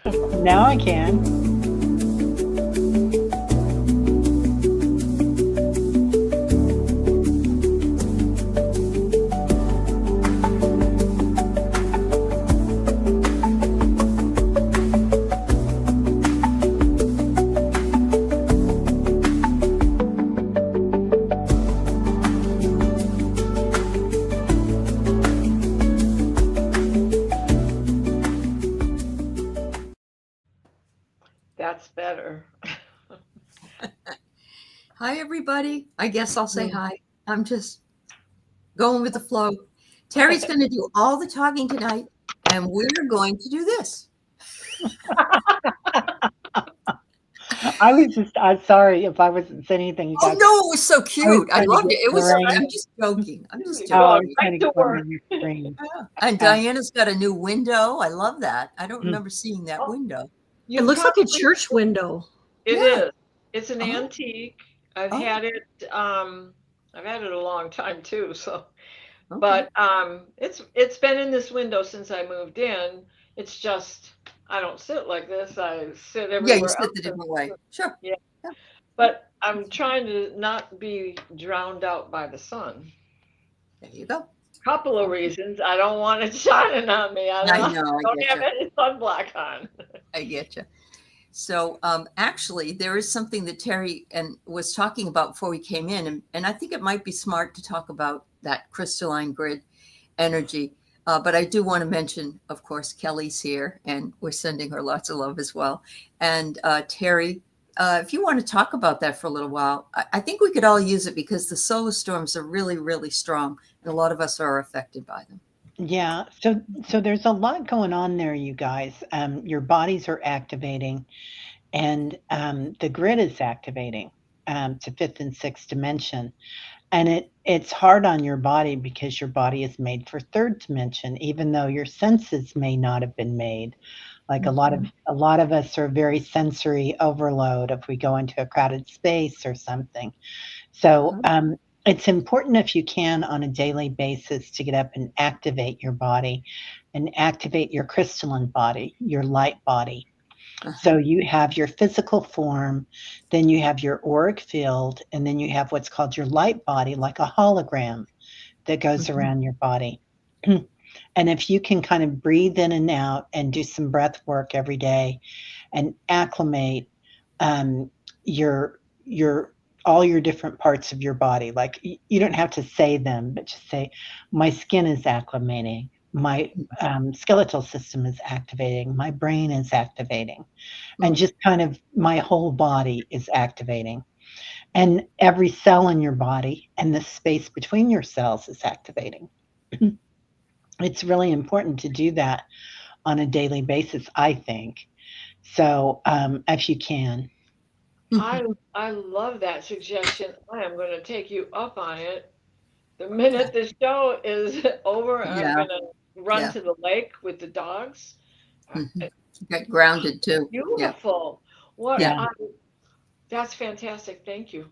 Now I can. That's better. Hi, everybody. I guess I'll say hi. I'm just going with the flow. Teri's going to do all the talking tonight, and we're going to do this. I'm sorry if I wasn't saying anything. You Oh, guys, no, it was so cute. I trying to loved get it. It was, Lorraine. I'm just joking. I'm just You're Oh, I joking. was going trying right to to get one work. on your screen. Yeah. And Diana's got a new window. I love that. I don't remember seeing that Oh, window. You It looks like a probably- church window. It Yeah. is. It's an Oh. antique. I've Oh. had it. I've had it a long time too. So, Okay. but it's been in this window since I moved in. It's just I don't sit like this. I sit Yeah, everywhere you sit else. the different way. Sure. Yeah. But I'm trying to not be drowned out by the sun. There you go. Couple of reasons. I don't want it shining on me. I I know. I don't get have you. any sunblock on. I get you. So actually, there is something that Teri was talking about before we came in, and I think it might be smart to talk about that crystalline grid energy. But I do want to mention, of course, Kelly's here, and we're sending her lots of love as well. And Teri, if you want to talk about that for a little while, I think we could all use it because the solar storms are really, really strong, and a lot of us are affected by them. Yeah, so there's a lot going on there, you guys. Your bodies are activating, and the grid is activating to fifth and sixth dimension. And it's hard on your body because your body is made for third dimension, even though your senses may not have been made. Like a lot of us are very sensory overload if we go into a crowded space or something. So it's important if you can on a daily basis to get up and activate your body and activate your crystalline body, your light body. So you have your physical form, then you have your auric field, and then you have what's called your light body, like a hologram that goes around your body. And if you can kind of breathe in and out and do some breath work every day and acclimate your all your different parts of your body, like you don't have to say them, but just say, my skin is acclimating, my skeletal system is activating, my brain is activating, and just kind of my whole body is activating. And every cell in your body and the space between your cells is activating. It's really important to do that on a daily basis, I think. So if you can. I love that suggestion. I am going to take you up on it. The minute the show is over, I'm Yeah. going to run Yeah. to the lake with the dogs. Get grounded too. Beautiful. What? Yeah. That's fantastic. Thank you.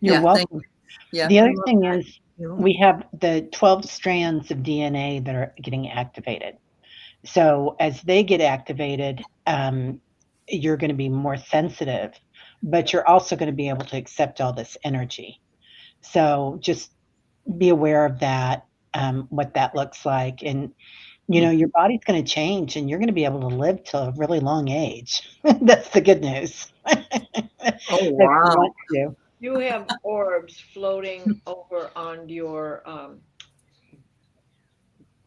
You're Yeah, thank welcome. Yeah. The other thing is You know? we have the 12 strands of DNA that are getting activated. So as they get activated, you're going to be more sensitive, but you're also going to be able to accept all this energy. So just be aware of that, what that looks like. And, you know, your body's going to change and you're going to be able to live till a really long age. That's the good news. Oh, If you wow. want to. You have orbs floating over on your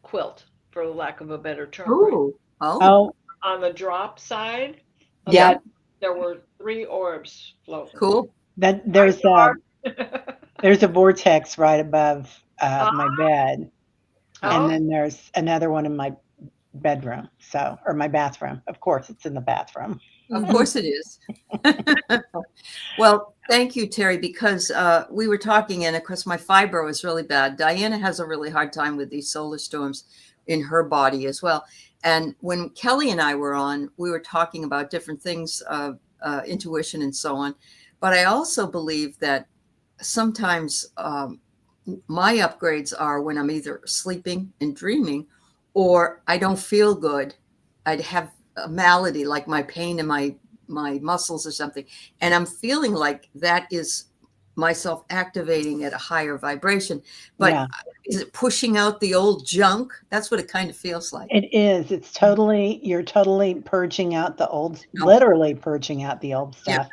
quilt, for lack of a better term. Right? Oh. Oh, On the drop side, of yeah. it, there were 3 orbs floating. Cool. There's a vortex right above my bed, and then there's another one in my bedroom, or my bathroom. Of course, it's in the bathroom. Of course it is. Well, thank you, Teri, because we were talking, and of course, my fibro is really bad. Diana has a really hard time with these solar storms in her body as well. And when Kelly and I were on, we were talking about different things, intuition and so on. But I also believe that sometimes my upgrades are when I'm either sleeping and dreaming, or I don't feel good. I'd have a malady, like my pain in my muscles or something, and I'm feeling like that is myself activating at a higher vibration. But Yeah. is it pushing out the old junk? That's what it kind of feels like. It is. It's totally, you're totally purging out the old, No. literally purging out the old Yeah. stuff.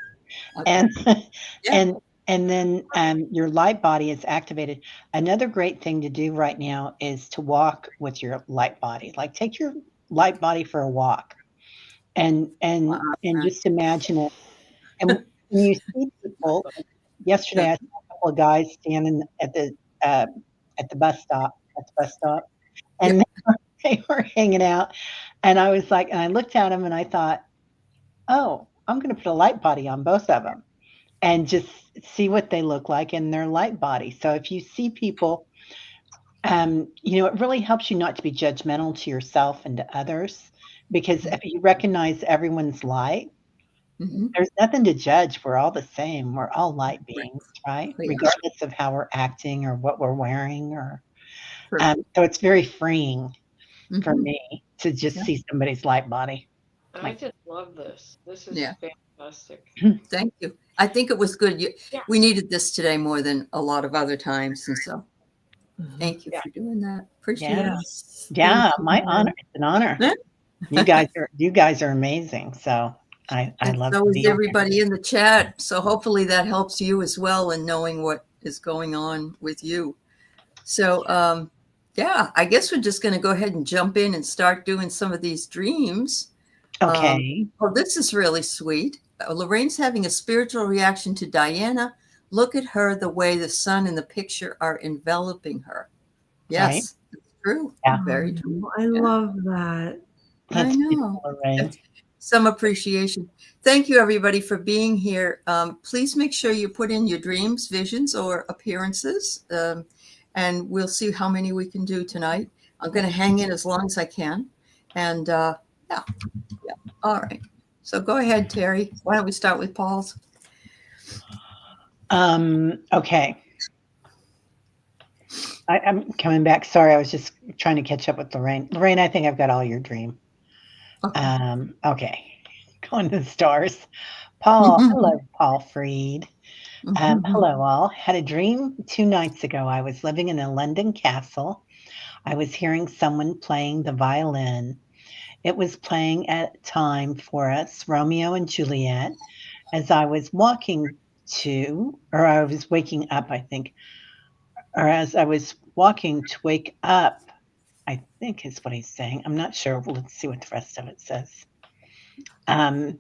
Okay. And Yeah. and then your light body is activated. Another great thing to do right now is to walk with your light body. Like take your light body for a walk and just imagine it. And when you see people, yesterday I saw a couple of guys standing uh, at the bus stop, and they were hanging out. And I was like, and I looked at them and I thought, oh, I'm going to put a light body on both of them and just see what they look like in their light body. So if you see people, it really helps you not to be judgmental to yourself and to others, because if you recognize everyone's light, there's nothing to judge. We're all the same. We're all light beings, right? Yeah. Regardless of how we're acting or what we're wearing, or so it's very freeing for me to just see somebody's light body. I just love this. This is fantastic. Thank you. I think it was good. We needed this today more than a lot of other times, and so thank you for doing that. Appreciate it. Yeah, my honor. It's an honor. You guys are amazing. So I love. So is everybody in the chat. So hopefully that helps you as well in knowing what is going on with you. So I guess we're just going to go ahead and jump in and start doing some of these dreams. Okay. This is really sweet. Lorraine's having a spiritual reaction to Diana. Look at her, the way the sun and the picture are enveloping her. Yes, right? It's true. Yeah. Very true. I love that. That's I know. Lorraine. Some appreciation. Thank you, everybody, for being here. Please make sure you put in your dreams, visions, or appearances, and we'll see how many we can do tonight. I'm going to hang in as long as I can. And all right. So go ahead, Teri. Why don't we start with Paul's? Okay. I'm coming back. Sorry, I was just trying to catch up with Lorraine. Lorraine, I think I've got all your dream. Okay. Going to the stars. Paul, hello, Paul Freed. Hello, all. Had a dream 2 nights ago. I was living in a London castle. I was hearing someone playing the violin. It was playing at time for us, Romeo and Juliet, as I was waking up, I think, or as I was walking to wake up, I think is what he's saying. I'm not sure. Let's see what the rest of it says. The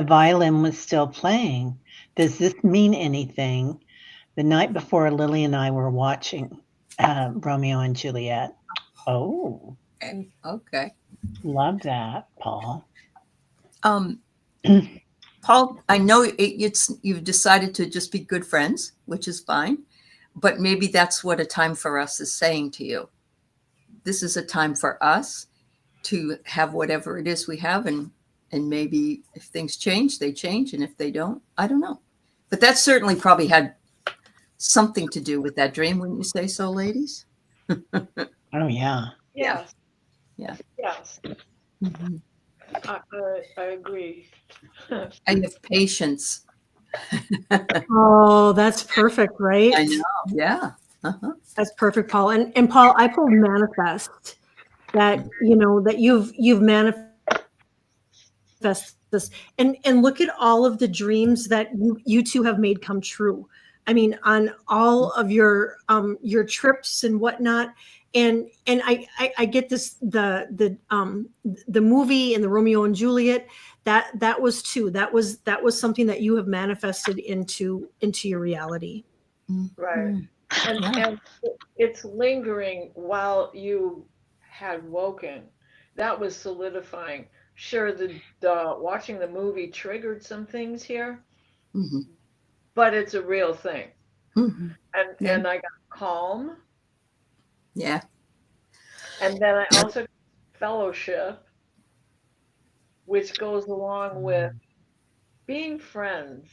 violin was still playing. Does this mean anything? The night before, Lily and I were watching Romeo and Juliet. Oh. Okay. Love that, Paul. Paul, I know you've decided to just be good friends, which is fine, but maybe that's what a time for us is saying to you. This is a time for us to have whatever it is we have, and maybe if things change, they change, and if they don't, I don't know. But that certainly probably had something to do with that dream, wouldn't you say so, ladies? Oh, yeah. Yes. Yeah. Yes. I agree. I have patience. Oh, that's perfect, right? I know. Yeah. That's perfect, Paul. And Paul, I pulled manifest, that that you've manifested this, and look at all of the dreams that you two have made come true. I mean, on all of your trips and whatnot. And I get this, the movie and the Romeo and Juliet, that was too. That was something that you have manifested into your reality. Right. And it's lingering while you had woken. That was solidifying. Sure, the watching the movie triggered some things here, but it's a real thing. And I got calm. Yeah. And then I also got fellowship, which goes along with being friends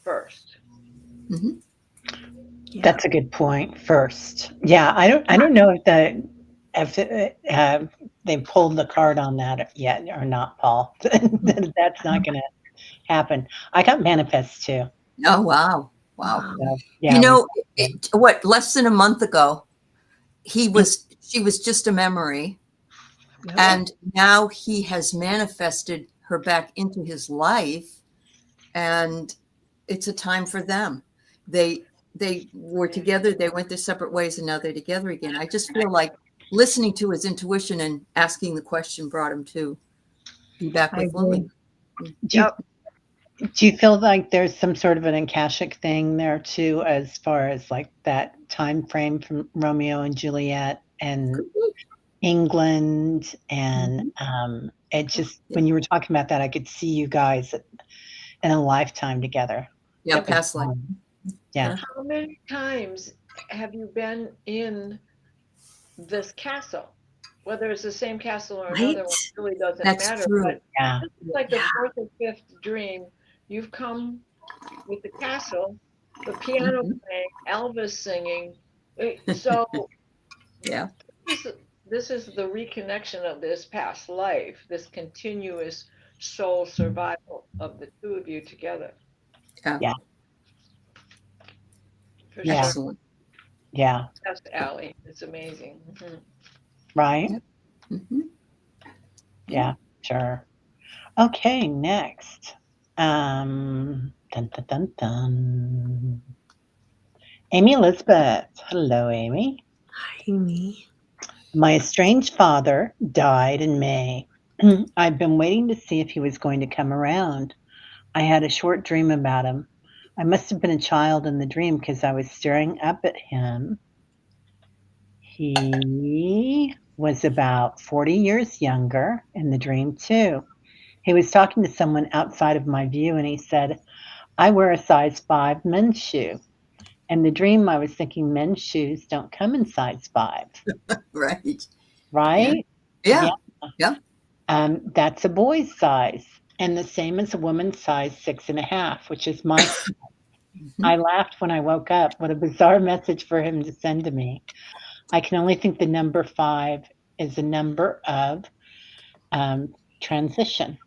first. Yeah. That's a good point. First, yeah, I don't know if they pulled the card on that yet or not, Paul. That's not going to happen. I got manifest too. Oh, wow. Wow. So, You know, less than a month ago, she was just a memory. Yep. And now he has manifested her back into his life, and it's a time for them. They were together, they went their separate ways, and now they're together again. I just feel like listening to his intuition and asking the question brought him to be back I with Lily. do you feel like there's some sort of an Akashic thing there too, as far as like that time frame from Romeo and Juliet and England, and it just, when you were talking about that, I could see you guys in a lifetime together. Yeah, past life. Yeah. How many times have you been in this castle? Whether it's the same castle or another one really doesn't matter. True. But Yeah. this is like the fourth or fifth dream. You've come with the castle, the piano playing, Elvis singing. So Yeah. This is the reconnection of this past life, this continuous soul survival of the two of you together. Yeah. For Yeah. sure. Excellent. Yeah. That's Aley. It's amazing. Right? Yeah. Sure. Okay, next. Dun, dun, dun, dun. Amy Elizabeth. Hello, Amy. Hi, Amy. My estranged father died in May. I've been waiting to see if he was going to come around. I had a short dream about him. I must have been a child in the dream because I was staring up at him. He was about 40 years younger in the dream, too. He was talking to someone outside of my view, and he said, I wear a size 5 men's shoe. In the dream, I was thinking men's shoes don't come in size 5. Right. Right? Yeah. That's a boy's size, and the same as a woman's size 6.5, which is my size. I laughed when I woke up. What a bizarre message for him to send to me. I can only think the number 5 is a number of transition.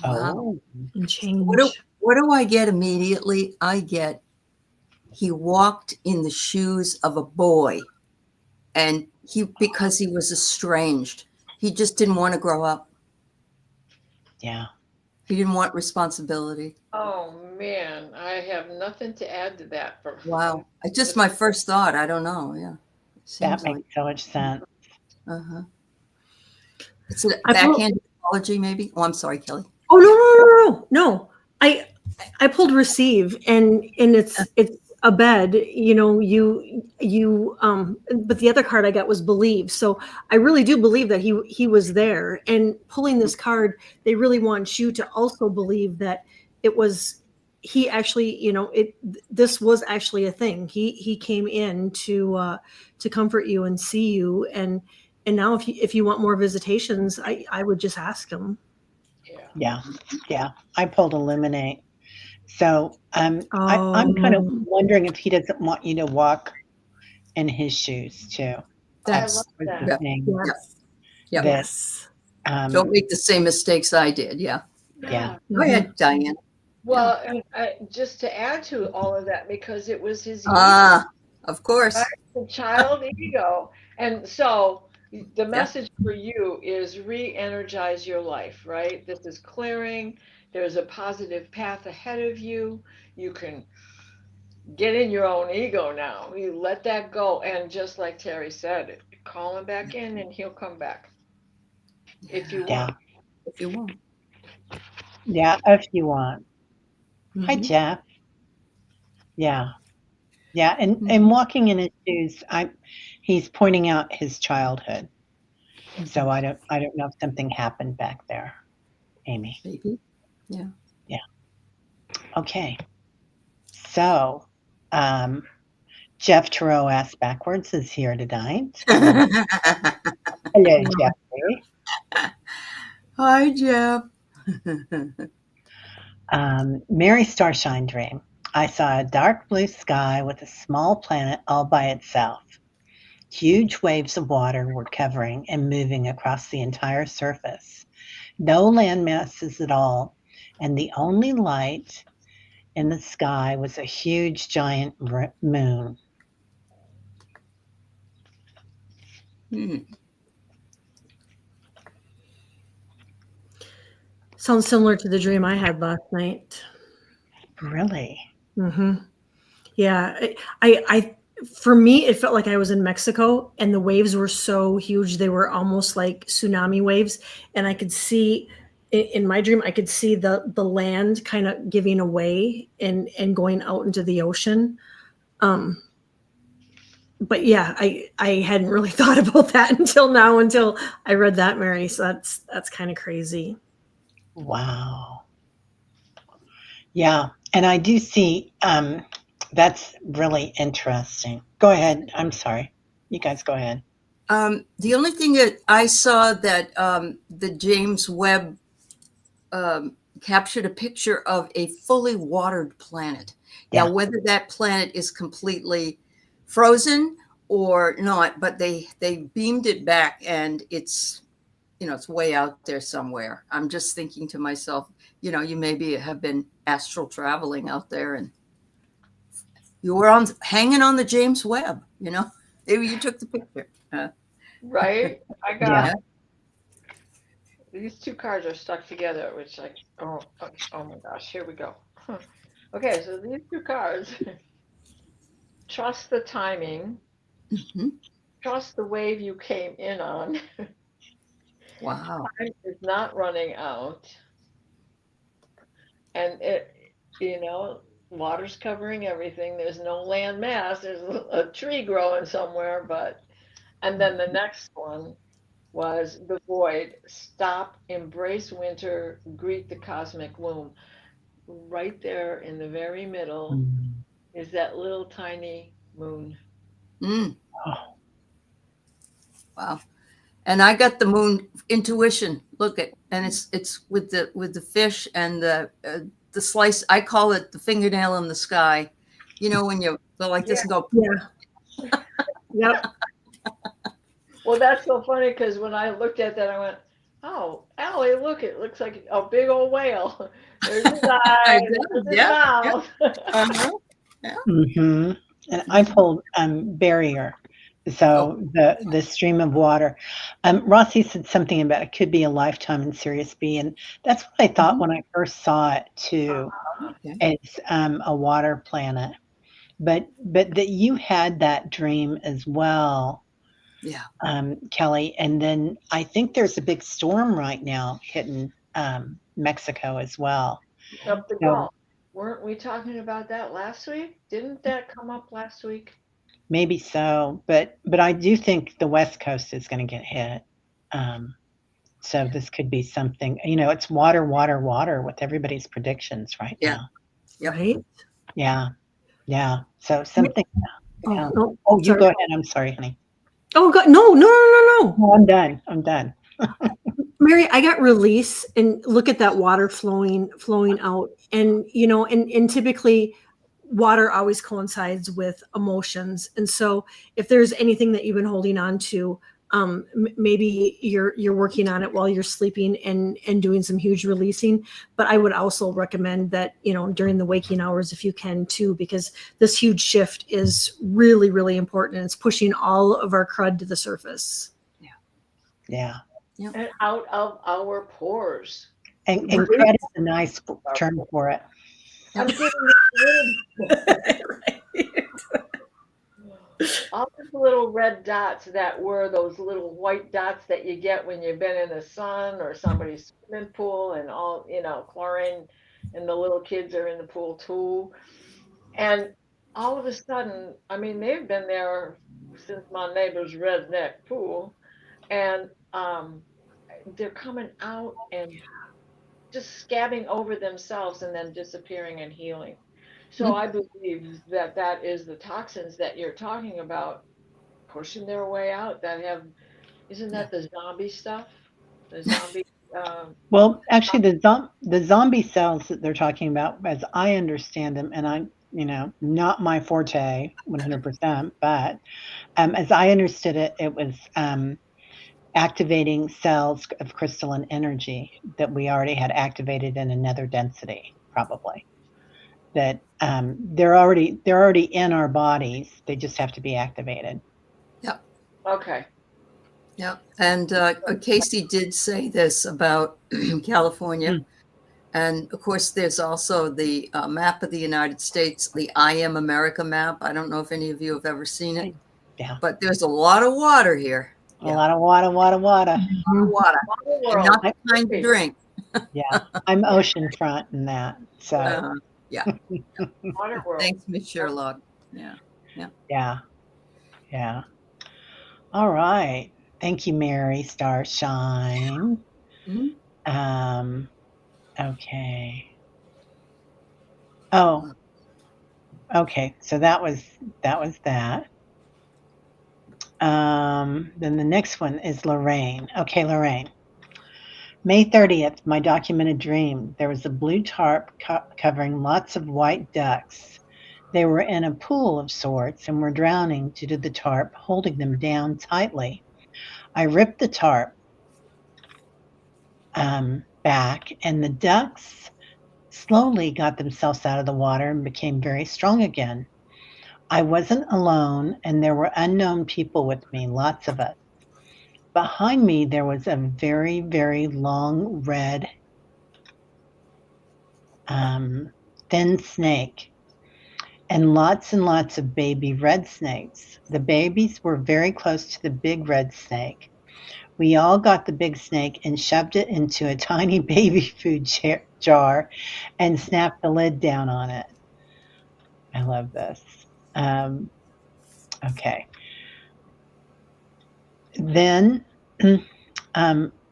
Wow. And change. What do I get immediately? I get he walked in the shoes of a boy, and because he was estranged, he just didn't want to grow up. Yeah. He didn't want responsibility. Oh man, I have nothing to add to that. Wow. Just my first thought. I don't know. Yeah. That makes so much sense. It's a backhand apology, maybe. Oh, I'm sorry, Kelly. Oh, no. I pulled receive, and it's a bed, but the other card I got was believe. So I really do believe that he was there, and pulling this card, they really want you to also believe that it was, he actually, this was actually a thing. He came in to comfort you and see you. And now if you want more visitations, I would just ask him. Yeah. I pulled illuminate. So I'm kind of wondering if he doesn't want you to walk in his shoes too. That's the thing. Yes. Don't make the same mistakes I did. Yeah. Go ahead, Diane. Well, and just to add to all of that, because it was his of course, right? The child ego, and so the message for you is re-energize your life. Right, this is clearing. There's a positive path ahead of you. You can get in your own ego now. You let that go. And just like Terry said, call him back in and he'll come back. If you want. If you want. Yeah, if you want. Hi, Jeff. Yeah. And walking in his shoes, he's pointing out his childhood. So I don't know if something happened back there, Amy. Maybe. Yeah. Okay. So, Jeff Tarot Ass Backwards is here tonight. Hello, Jeffrey. Hi, Jeff. Mary Starshine Dream. I saw a dark blue sky with a small planet all by itself. Huge waves of water were covering and moving across the entire surface. No land masses at all, and the only light in the sky was a huge giant moon. Hmm. Sounds similar to the dream I had last night. Really? Mm-hmm. Yeah, I for me, it felt like I was in Mexico, and the waves were so huge; they were almost like tsunami waves, and I could see in my dream, I could see the land kind of giving away and going out into the ocean. But yeah, I hadn't really thought about that until now, until I read that, Mary. So that's kind of crazy. Wow. Yeah, and I do see that's really interesting. Go ahead. I'm sorry. You guys go ahead. The only thing that I saw that the James Webb captured a picture of a fully watered planet. Yeah. Now, whether that planet is completely frozen or not, but they beamed it back, and it's it's way out there somewhere. I'm just thinking to myself, you maybe have been astral traveling out there, and you were hanging on the James Webb. Maybe you took the picture. Right? I got Yeah. these two cards are stuck together, which oh my gosh, here we go. Okay, so these two cards, trust the timing, Mhm. trust the wave you came in on. Wow. Time is not running out. And water's covering everything. There's no land mass. There's a tree growing somewhere, and then the next one was the void. Stop, embrace winter, greet the cosmic womb. Right there in the very middle Mm. is that little tiny moon. Mm. Oh, Wow. And I got the moon intuition. Look at, and it's with the fish and the slice. I call it the fingernail in the sky. When you go like this and go, Yeah. Yep. Well, that's so funny because when I looked at that, I went, "Oh, Aley, look! It looks like a big old whale. There's his I eyes, did, there's his yeah, mouth." uh-huh. mm-hmm. And I pulled barrier. So the stream of water. Rossy said something about it could be a lifetime in Sirius B, and that's what I thought when I first saw it too. Okay. It's a water planet, but that you had that dream as well, Yeah. Kelly. And then I think there's a big storm right now hitting Mexico as well. Up the So Gulf. Weren't we talking about that last week? Didn't that come up last week? maybe so, but I do think the West Coast is going to get hit. So this could be something. It's water, water, water with everybody's predictions right Yeah. now. Yep. Right. Yeah, yeah. So something. Oh, no, Oh, you sorry. go ahead. I'm sorry, honey. Oh God, no. No, I'm done. I'm done. Mary, I got release, and look at that water flowing out. And and typically water always coincides with emotions. And so if there's anything that you've been holding on to, maybe you're working on it while you're sleeping and doing some huge releasing. But I would also recommend that, during the waking hours, if you can too, because this huge shift is really, really important, and it's pushing all of our crud to the surface. Yeah. And out of our pores. And crud is a nice term for it. I'm getting all those little red dots that were those little white dots that you get when you've been in the sun or somebody's swimming pool, and all chlorine, and the little kids are in the pool too. And all of a sudden, I mean, they've been there since my neighbor's redneck pool, and they're coming out and just scabbing over themselves and then disappearing and healing. So I believe that is the toxins that you're talking about pushing their way out. Isn't that the zombie stuff? The zombie. Well, actually, the zombie cells that they're talking about, as I understand them, and not my forte 100%, but as I understood it, it was activating cells of crystalline energy that we already had activated in another density, probably. That they're already in our bodies. They just have to be activated. Yep. Okay. Yep. And Casey did say this about California. And of course, there's also the map of the United States, the I Am America map. I don't know if any of you have ever seen it. Yeah. But there's a lot of water here. A lot of water. Water. And not the kind to drink. Yeah. I'm oceanfront in that. So yeah. Water world. Thanks, Miss Sherlock. Yeah. Yeah. All right. Thank you, Mary Starshine. Okay. Oh. Okay. So that was that. Then the next one is Lorraine. Okay, Lorraine. May 30th, my documented dream. There was a blue tarp covering lots of white ducks. They were in a pool of sorts and were drowning due to the tarp holding them down tightly. I ripped the tarp back, and the ducks slowly got themselves out of the water and became very strong again. I wasn't alone, and there were unknown people with me, lots of us. Behind me, there was a very, very long red, thin snake, and lots of baby red snakes. The babies were very close to the big red snake. We all got the big snake and shoved it into a tiny baby food jar and snapped the lid down on it. I love this. Okay. Then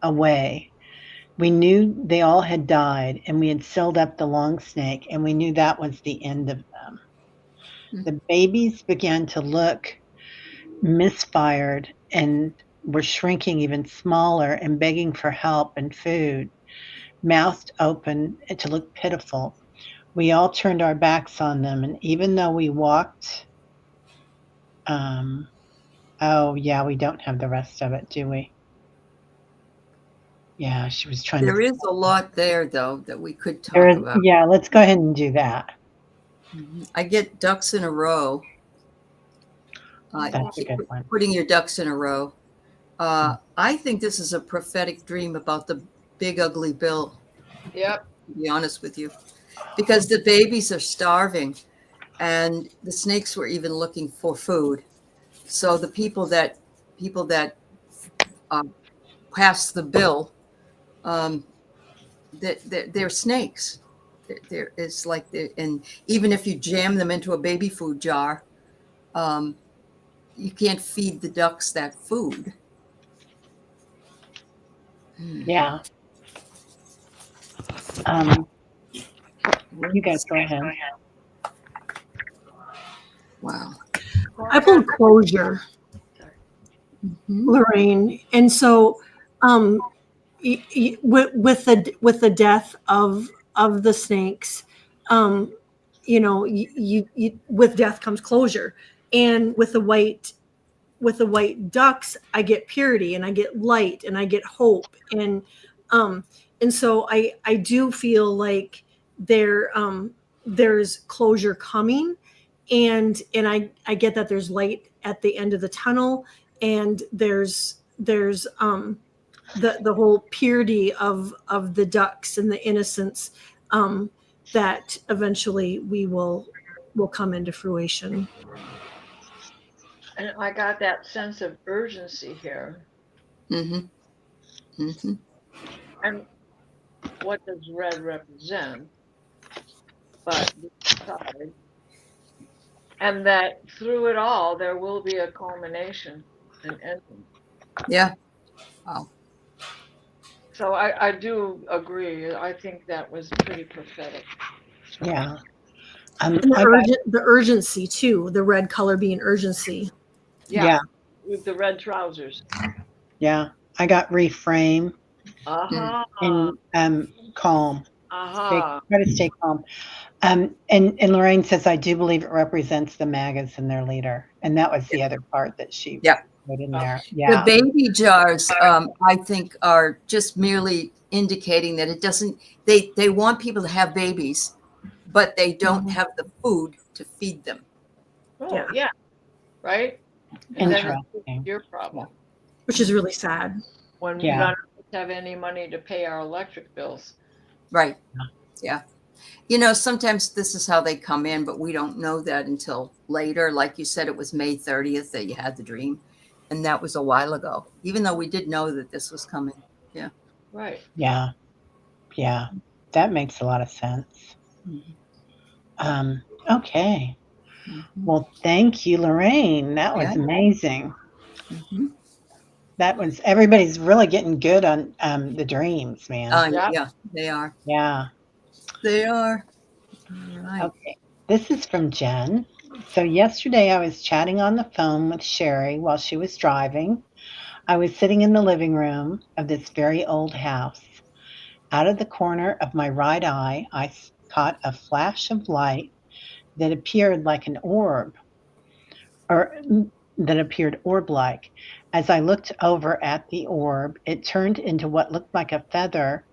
away. We knew they all had died, and we had sealed up the long snake, and we knew that was the end of them. The babies began to look misfired and were shrinking even smaller and begging for help and food, mouths open to look pitiful. We all turned our backs on them, and even though we walked, oh yeah, we don't have the rest of it, do we? Yeah, she was trying There is a lot there, though, that we could talk to. about. Yeah, let's go ahead and do that. I get ducks in a row. That's a good one. Putting your ducks in a row. I think this is a prophetic dream about the big ugly bill. Yep. To be honest with you, because the babies are starving, and the snakes were even looking for food. So the people that pass the bill, they're snakes. It's like and even if you jam them into a baby food jar, you can't feed the ducks that food. Yeah. You guys go ahead. Wow. I pulled closure, Lorraine, and so with the death of the snakes, you with death comes closure, and with the white ducks, I get purity and I get light and I get hope, and so I do feel like there's closure coming, and I get that there's light at the end of the tunnel, and there's the whole purity of the ducks and the innocence that eventually will come into fruition. And I got that sense of urgency here. And what does red represent? But and that through it all, there will be a culmination, an ending. Yeah. Wow. So I do agree. I think that was pretty prophetic. Yeah. And the urgency too, the red color being urgency. Yeah. With the red trousers. Yeah. I got reframe Uh-huh. and calm. Aha. Try to stay calm. And Lorraine says, I do believe it represents the MAGAs and their leader. And that was the other part that she Yeah. put in there. The Yeah. baby jars, I think, are just merely indicating that it doesn't, they want people to have babies, but they don't have the food to feed them. Oh, yeah. Right? And then it's Interesting. your problem. which is really sad. When Yeah. none of us have any money to pay our electric bills. Right. Yeah. You know, sometimes this is how they come in, but we don't know that until later. Like you said, it was May 30th that you had the dream. And that was a while ago, even though we did know that this was coming. Yeah. Right. Yeah. Yeah. That makes a lot of sense. Okay. Well, thank you, Lorraine. That was Yeah. amazing. Mm-hmm. That was, everybody's really getting good on the dreams, man. Yeah. Yeah, they are. Yeah. They are. All right. Okay. This is from Jen. So yesterday I was chatting on the phone with Sherry while she was driving. I was sitting in the living room of this very old house. Out of the corner of my right eye, I caught a flash of light that appeared like an orb, or that appeared orb-like. As I looked over at the orb, it turned into what looked like a feather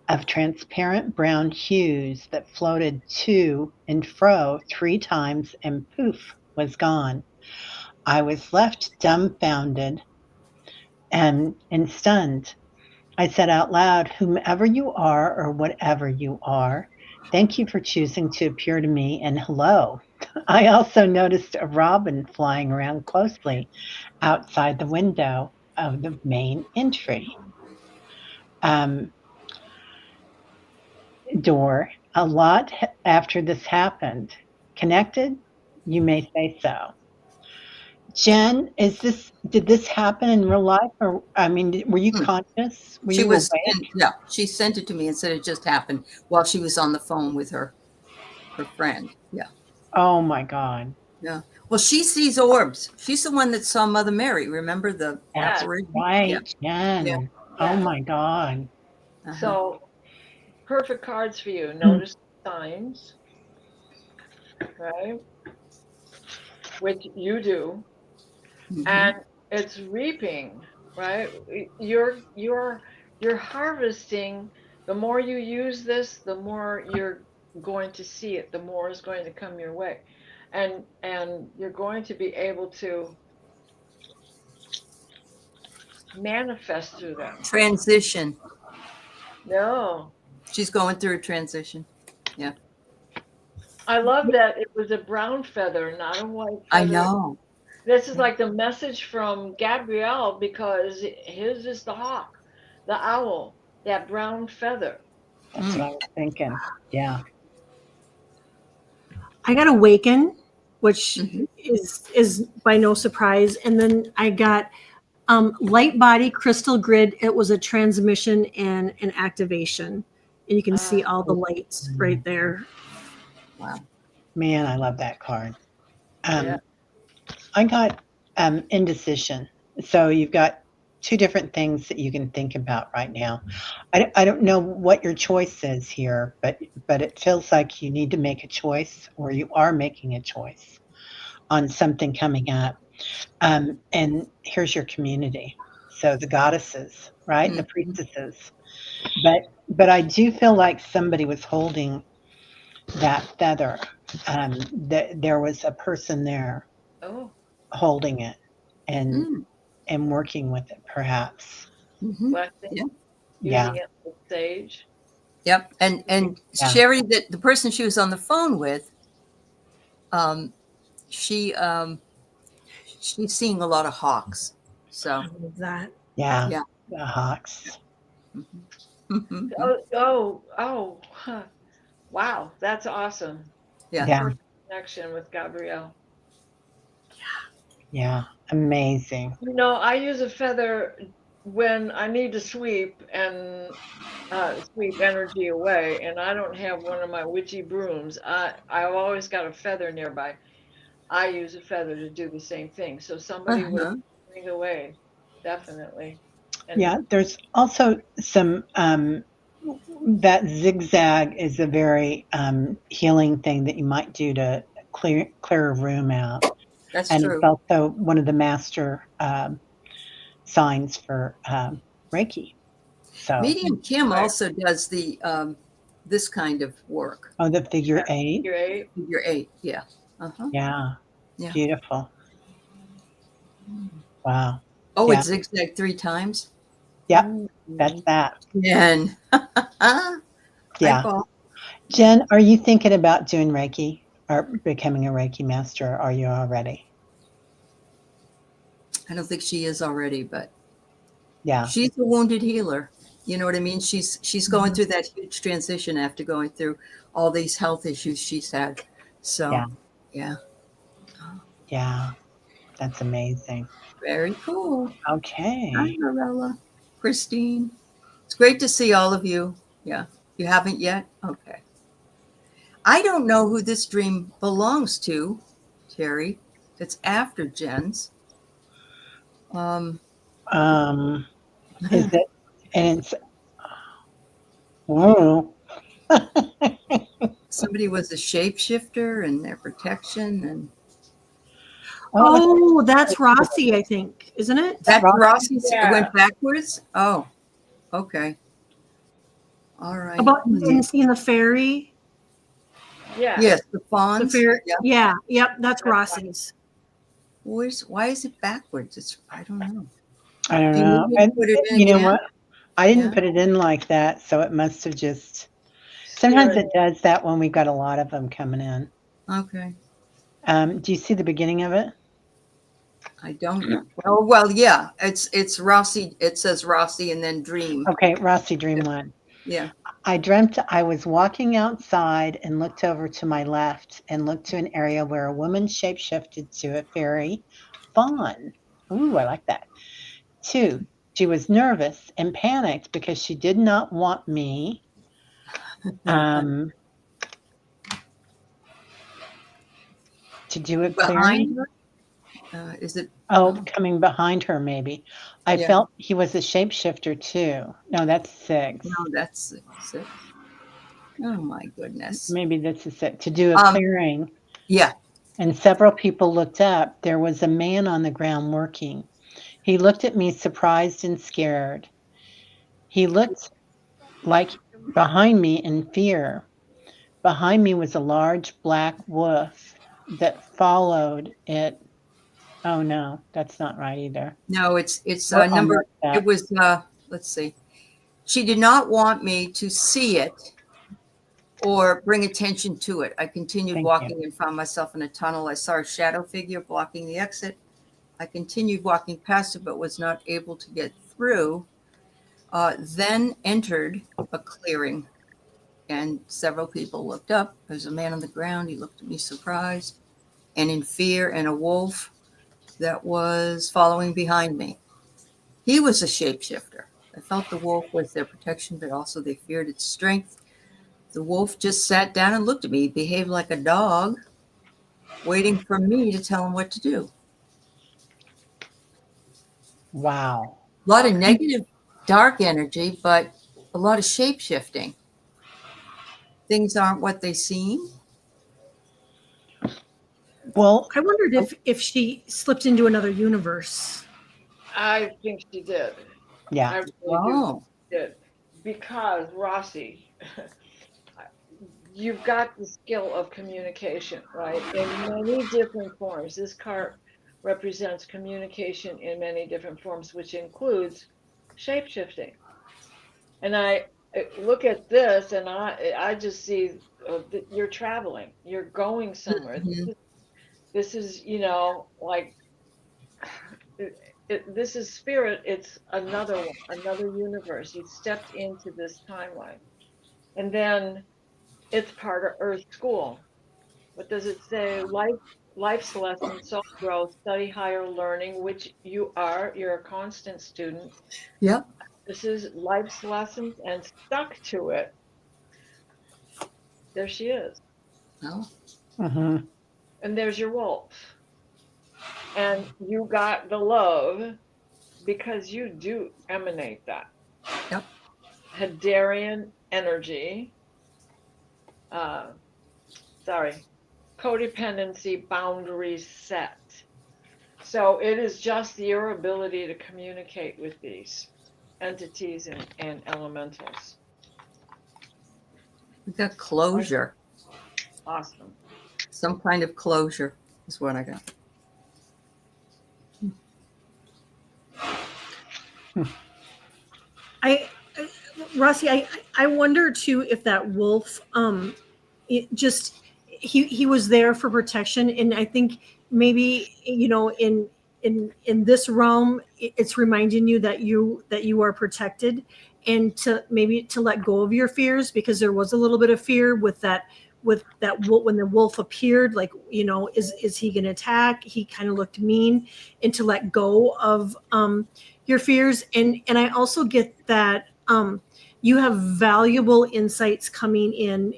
of transparent brown hues that floated to and fro 3 times and poof, was gone. I was left dumbfounded and stunned. I said out loud, whomever you are or whatever you are, thank you for choosing to appear to me, and hello. I also noticed a robin flying around closely outside the window of the main entry door. A lot after this happened. Connected? You may say so. Jen, did this happen in real life, or I mean, were you conscious? Were She you was, awake? yeah, she sent it to me and said it just happened while she was on the phone with her friend. Yeah. Oh my God. Yeah. Well, she sees orbs. She's the one that saw Mother Mary. Remember the That's apparition? right, Jen. Yeah. Oh my God. Uh-huh. So perfect cards for you. Notice the signs. Right? Which you do. Mhm. And it's reaping, right? You're harvesting. The more you use this, the more you're going to see it, the more is going to come your way. And you're going to be able to manifest through them. Transition. No. She's going through a transition. Yeah. I love that it was a brown feather, not a white feather. I know. This is like the message from Gabrielle, because his is the hawk, the owl, that brown feather. That's what I was thinking. Yeah. I got Awaken, which Mhm. is by no surprise, and then I got Light Body Crystal Grid. It was a transmission and an activation, and you can see all the lights right there. Wow. Man, I love that card. Yeah. I got indecision. So you've got 2 different things that you can think about right now. I don't know what your choice is here, but it feels like you need to make a choice, or you are making a choice on something coming up. And here's your community. So the goddesses, right? The priestesses. But I do feel like somebody was holding that feather. There was a person there holding it and working with it, perhaps. Blessing. Yeah. Using it as sage. Yep. And Yeah. Sherry, the person she was on the phone with, she's seeing a lot of hawks. So I love that. Yeah. Yeah. The hawks. Mhm. Huh. Wow, that's awesome. Yeah. Yeah. Perfect connection with Gabrielle. Yeah. Amazing. You know, I use a feather when I need to sweep and sweep energy away, and I don't have one of my witchy brooms. I've always got a feather nearby. I use a feather to do the same thing. So somebody will bring away, definitely. And Yeah. There's also some that zigzag is a very healing thing that you might do to clear a room out. That's And true. it's also one of the master signs for Reiki. So, Medium Kim also does the this kind of work. oh, the figure eight. Figure eight. Figure 8, yeah. Uh-huh. Yeah. Yeah. Beautiful. Wow. Oh, Yeah. it's zigzag 3 times. Yep. That's that. Jen. Yeah. Jen, are you thinking about doing Reiki or becoming a Reiki master? Or are you already? I don't think she is already, but Yeah. she's a wounded healer. You know what I mean? She's going through that huge transition after going through all these health issues she's had. So, yeah. Yeah. That's amazing. Very cool. Okay. Hi, Marella. Christine. It's great to see all of you. Yeah. You haven't yet? Okay. I don't know who this dream belongs to, Terry. It's after Jen's. Is it, and it's, whoa. Somebody was a shapeshifter and their protection, and Oh, that's Rossy, I think, isn't it? that's Rossy. Yeah. It went backwards. Oh, okay. All right. About seeing the fairy. Yeah. Yes, the The fawns. fairy. Yeah. Yeah. Yep. That's Rossy's. Why is it backwards? I don't know. I don't Do you know. need me to put it in You know again? what? I didn't Yeah. put it in like that, so it must have just. Sometimes it does that when we've got a lot of them coming in. Okay. Do you see the beginning of it? I don't. Well, yeah. It's Rossy. It says Rossy and then dream. Okay, Rossy Dream One. Yeah. I dreamt I was walking outside and looked over to my left and looked to an area where a woman shapeshifted to a fairy fawn. Ooh, I like that. 2, she was nervous and panicked because she did not want me to do a clearing. Behind her? Is it? Oh, coming behind her, maybe. I Yeah. felt he was a shapeshifter too. No, that's 6. No, that's 6. Oh my goodness. Maybe this is it. To do a clearing. Yeah. And several people looked up. There was a man on the ground working. He looked at me surprised and scared. He looked like behind me in fear. Behind me was a large black wolf that followed it. Oh no, that's not right either. No, it's We're number. almost there. It was. Let's see. She did not want me to see it or bring attention to it. I continued Thank walking and found myself in a tunnel. I saw a shadow figure blocking the exit. I continued walking past it, but was not able to get through. Then entered a clearing, and several people looked up. There's a man on the ground. He looked at me surprised and in fear, and a wolf that was following behind me. He was a shapeshifter. I felt the wolf was their protection, but also they feared its strength. The wolf just sat down and looked at me. He behaved like a dog, waiting for me to tell him what to do. Wow. A lot of negative, dark energy, but a lot of shape-shifting. Things aren't what they seem. Well, I wondered if she slipped into another universe. I think she did. yeah. I really Oh, do did. Because Rossy, you've got the skill of communication, right? In many different forms. This card represents communication in many different forms, which includes shape-shifting. And I look at this and I just see you're traveling, you're going somewhere. Mhm. This is, you know, like this is spirit. It's another one, another universe. You stepped into this timeline, and then it's part of Earth School. What does it say? Life's lessons, self growth, study higher learning, which you are. You're a constant student. Yep. This is life's lessons, and stuck to it. There she is. Oh. Mm-hmm. And there's your wolf. And you got the love because you do emanate that. Yep. Hadarian energy. Codependency boundaries set. So it is just your ability to communicate with these entities and elementals. We got closure. Awesome. Some kind of closure is what I got. Rossy, I wonder too if that wolf, he was there for protection, and I think maybe in this realm, it's reminding you that you are protected, and to let go of your fears, because there was a little bit of fear with that when the wolf appeared, like, is he going to attack? He kind of looked mean, and to let go of your fears, and I also get that you have valuable insights coming in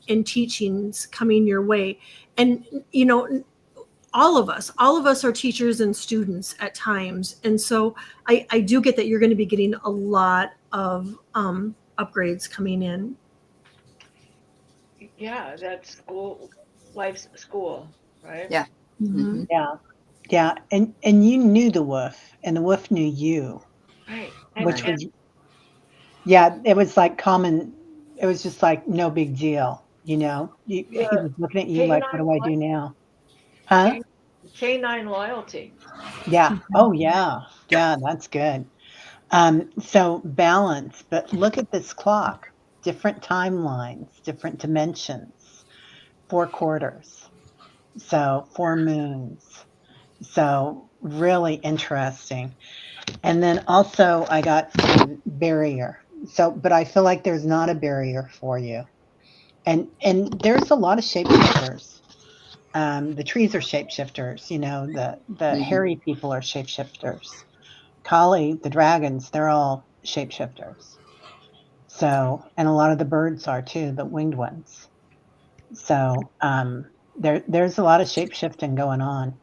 and teachings coming your way, and all of us are teachers and students at times, and so I do get that you're going to be getting a lot of upgrades coming in. Yeah, that's school, life's school, right? Yeah. Mm-hmm. Yeah, and you knew the wolf, and the wolf knew you, Right. which was, yeah, it was like common. It was just like no big deal, He was looking at you like, what do I do now? Huh? Canine loyalty. Yeah. Oh, yeah. Yeah, that's good. So balance, but look at this clock. Different timelines, different dimensions, 4 quarters. So 4 moons. So really interesting. And then also I got barrier. So, but I feel like there's not a barrier for you. And there's a lot of shapeshifters. The trees are shapeshifters, the hairy people are shapeshifters. Kali, the dragons, they're all shapeshifters. So, and a lot of the birds are too, the winged ones. So, there's a lot of shapeshifting going on.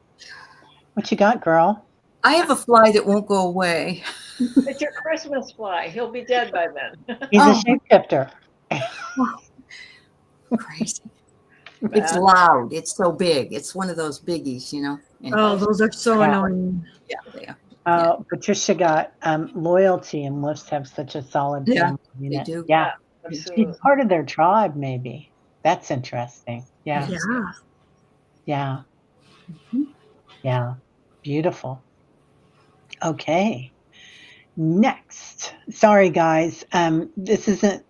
What you got, girl? I have a fly that won't go away. It's your Christmas fly. He'll be dead by then. He's a shapeshifter. Crazy. It's loud. It's so big. It's one of those biggies, Anyway. Oh, those are so annoying. Yeah, they are. Patricia got loyalty, and wolves have such a solid family unit. They do. Yeah, absolutely. she's part of their tribe, maybe. That's interesting. Yeah. Yeah. Yeah. Beautiful. Okay. Next. Sorry, guys. This isn't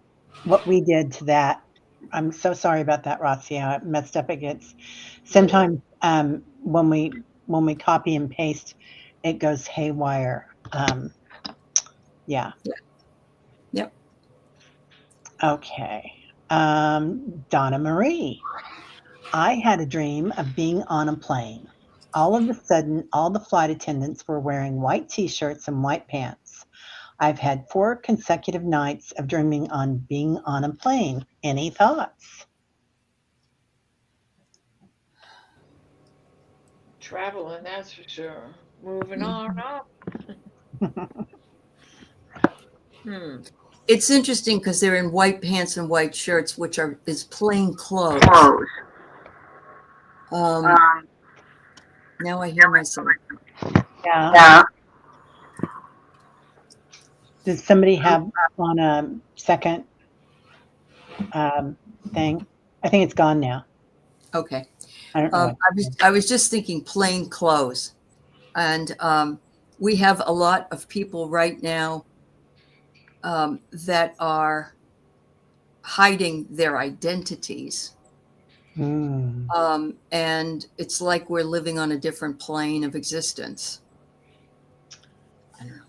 what we did to that. I'm so sorry about that, Rossy. How it messed up it gets. Sometimes when we copy and paste, it goes haywire. Yeah. Yep. Okay. Donna Marie. I had a dream of being on a plane. All of a sudden, all the flight attendants were wearing white t-shirts and white pants. I've had 4 consecutive nights of dreaming on being on a plane. Any thoughts? Traveling, that's for sure. Moving on up. It's interesting because they're in white pants and white shirts, which is plain clothes. Now I hear myself. Yeah. Does somebody have on a second thing? I think it's gone now. Okay. I don't know. I was just thinking plain clothes, and we have a lot of people right now that are hiding their identities. And it's like we're living on a different plane of existence. I don't know.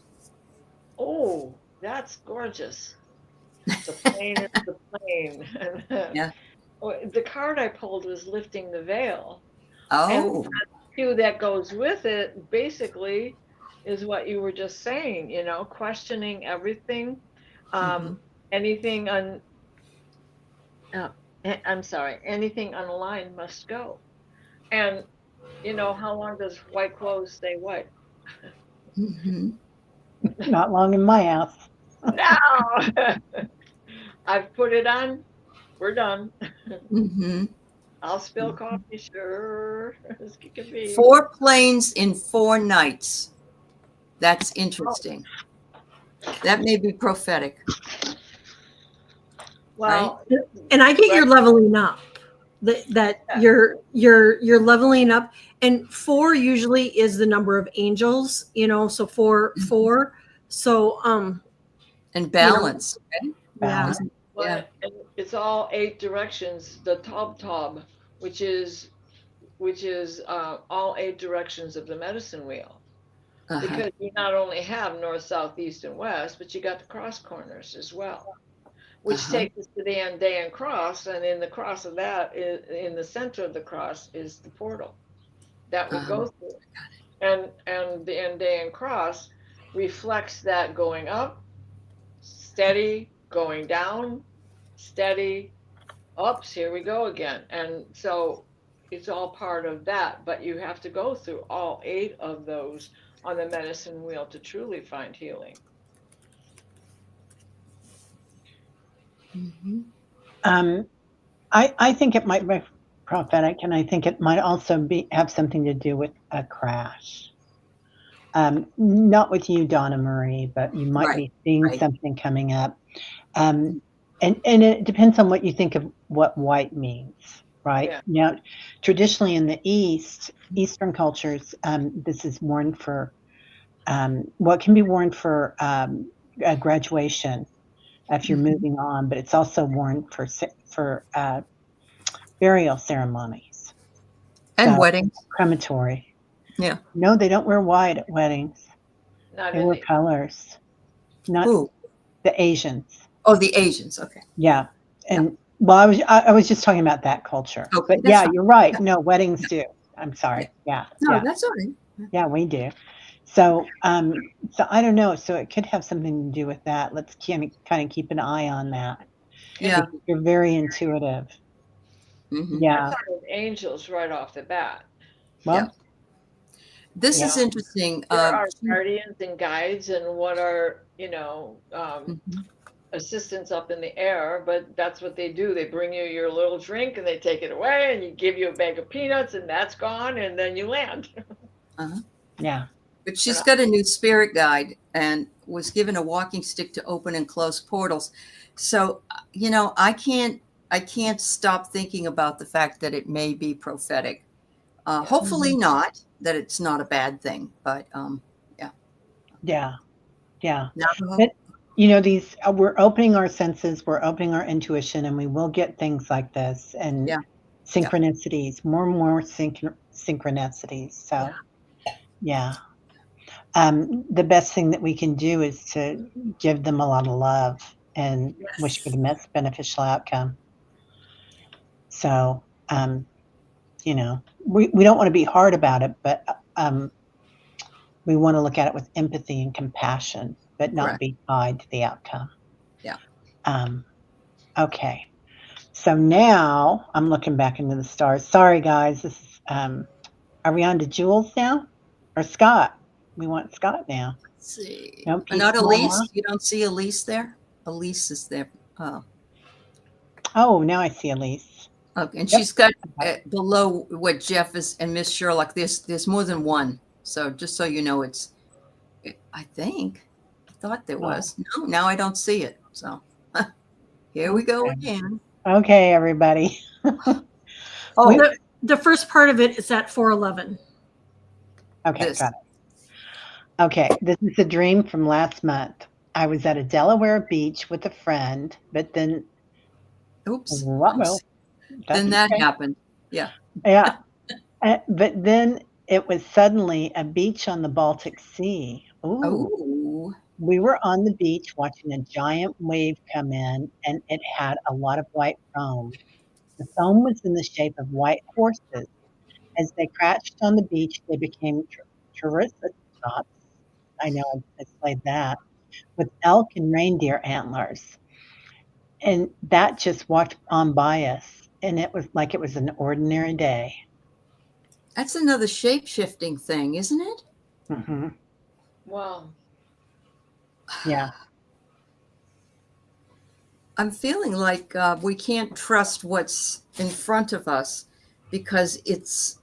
Oh, that's gorgeous. The plane is the plane. Yeah. The card I pulled was lifting the veil. Oh. And the cue that goes with it basically is what you were just saying, questioning everything. Anything anything unaligned must go. And how long does white clothes stay white? Not long in my house. No. I've put it on. We're done. Mm-hmm. I'll spill coffee, sure. As it can be. 4 planes in 4 nights. That's interesting. That may be prophetic. Well, And I get right. you're leveling up. That you're leveling up, and 4 usually is the number of angels, so 4. So And balance. yeah. Balance. Yeah. And it's all 8 directions. The tob, which is all 8 directions of the medicine wheel. Uh-huh. Because you not only have north, south, east, and west, but you got the cross corners as well, which takes us to the Andean cross. And in the cross of that, in the center of the cross, is the portal that we go through. And the Andean cross reflects that going up, steady, going down, steady, ups, here we go again. And so it's all part of that, but you have to go through all 8 of those on the medicine wheel to truly find healing. Mm-hmm. I think it might be prophetic, and I think it might also have something to do with a crash. Not with you, Donna Marie, but you might be seeing something coming up. And it depends on what you think of what white means, right? Yeah. Now, traditionally in the Eastern cultures, this is worn for what can be worn for a graduation if you're moving on, but it's also worn for burial ceremonies And weddings. Crematory. Yeah. No, they don't wear white at weddings. They wear colors. Not Who? the Asians. Oh, the Asians. Okay. Yeah. And well, I was just talking about that culture. Okay, But yeah, fine. you're right. No, weddings do. I'm sorry. Yeah. No, that's all right. Yeah, we do. So so I don't know. So it could have something to do with that. Let's kind of keep an eye on that. Yeah. Because you're very intuitive. Mm-hmm. Yeah. I thought of angels right off the bat. Well, this is interesting. There are guardians and guides, and what are assistants up in the air, but that's what they do. They bring you your little drink and they take it away, and you give you a bag of peanuts, and that's gone, and then you land. Yeah. But she's got a new spirit guide and was given a walking stick to open and close portals. So, I can't stop thinking about the fact that it may be prophetic. Hopefully not, that it's not a bad thing, but Yeah. Navajo. But these we're opening our senses, we're opening our intuition, and we will get things like this and synchronicities, more and more synchronicities. So yeah. The best thing that we can do is to give them a lot of love and wish for the most beneficial outcome. So we don't want to be hard about it, but we want to look at it with empathy and compassion, but not be tied to the outcome. Yeah. Okay. So now I'm looking back into the stars. Sorry, guys. This is, are we on to Jules now? Or Scott? We want Scott now. Let's see. No, Not Elise? You don't see Elise there? Elise is there. Oh, now I see Elise. Okay. And she's got below what Jeff is and Miss Sherlock, there's more than one. So just so you know, I thought there was. No, now I don't see it. So here we go again. Okay, everybody. The first part of it is at 411. Okay, got it. Okay, this is a dream from last month. I was at a Delaware beach with a friend, but then oops. Then that happened. Yeah. Yeah. But then it was suddenly a beach on the Baltic Sea. Ooh. We were on the beach watching a giant wave come in, and it had a lot of white foam. The foam was in the shape of white horses. As they crashed on the beach, they became tourist stops. I know I displayed that, with elk and reindeer antlers. And that just walked on by us, and it was like it was an ordinary day. That's another shape-shifting thing, isn't it? Mm-hmm. Wow. Yeah. I'm feeling like we can't trust what's in front of us because it's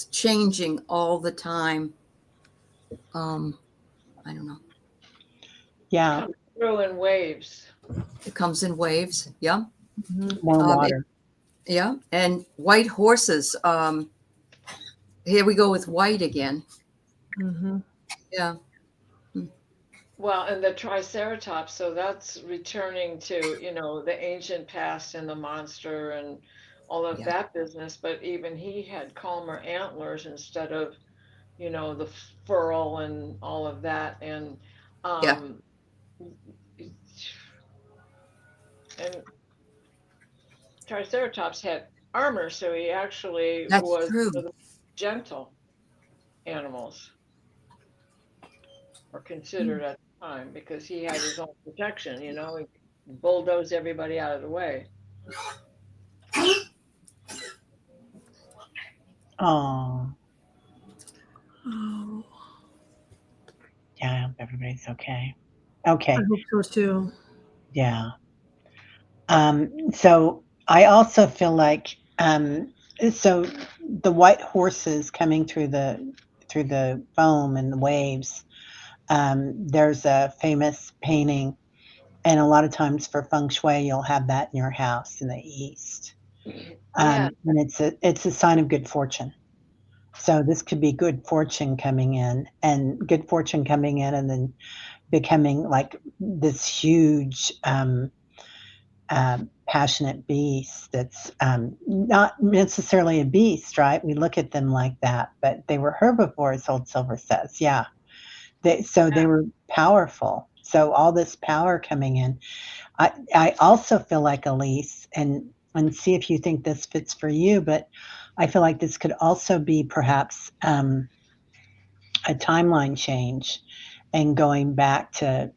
changing all the time. I don't know. Yeah. Comes through in waves. It comes in waves. Yeah. More water. Yeah. And white horses. Here we go with white again. Mm-hmm. Yeah. Well, and the Triceratops, so that's returning to, the ancient past and the monster and all of that business. But even he had calmer antlers instead of, the furl and all of that. And and Triceratops had armor, so he actually That's was true. one of the gentle animals, or considered at the time, because he had his own protection, he bulldozed everybody out of the way. Oh. Oh, Yeah, I hope everybody's okay. Okay. I hope so too. Yeah. So I also feel like so the white horses coming through the foam and the waves. There's a famous painting, and a lot of times for feng shui, you'll have that in your house in the east, Yeah. and it's a sign of good fortune. So this could be good fortune coming in, and then becoming like this huge passionate beast that's not necessarily a beast, right? We look at them like that, but they were herbivores, Old Silver says. Yeah. They were powerful. So all this power coming in. I also feel like Elise, and see if you think this fits for you, but I feel like this could also be perhaps a timeline change and going back to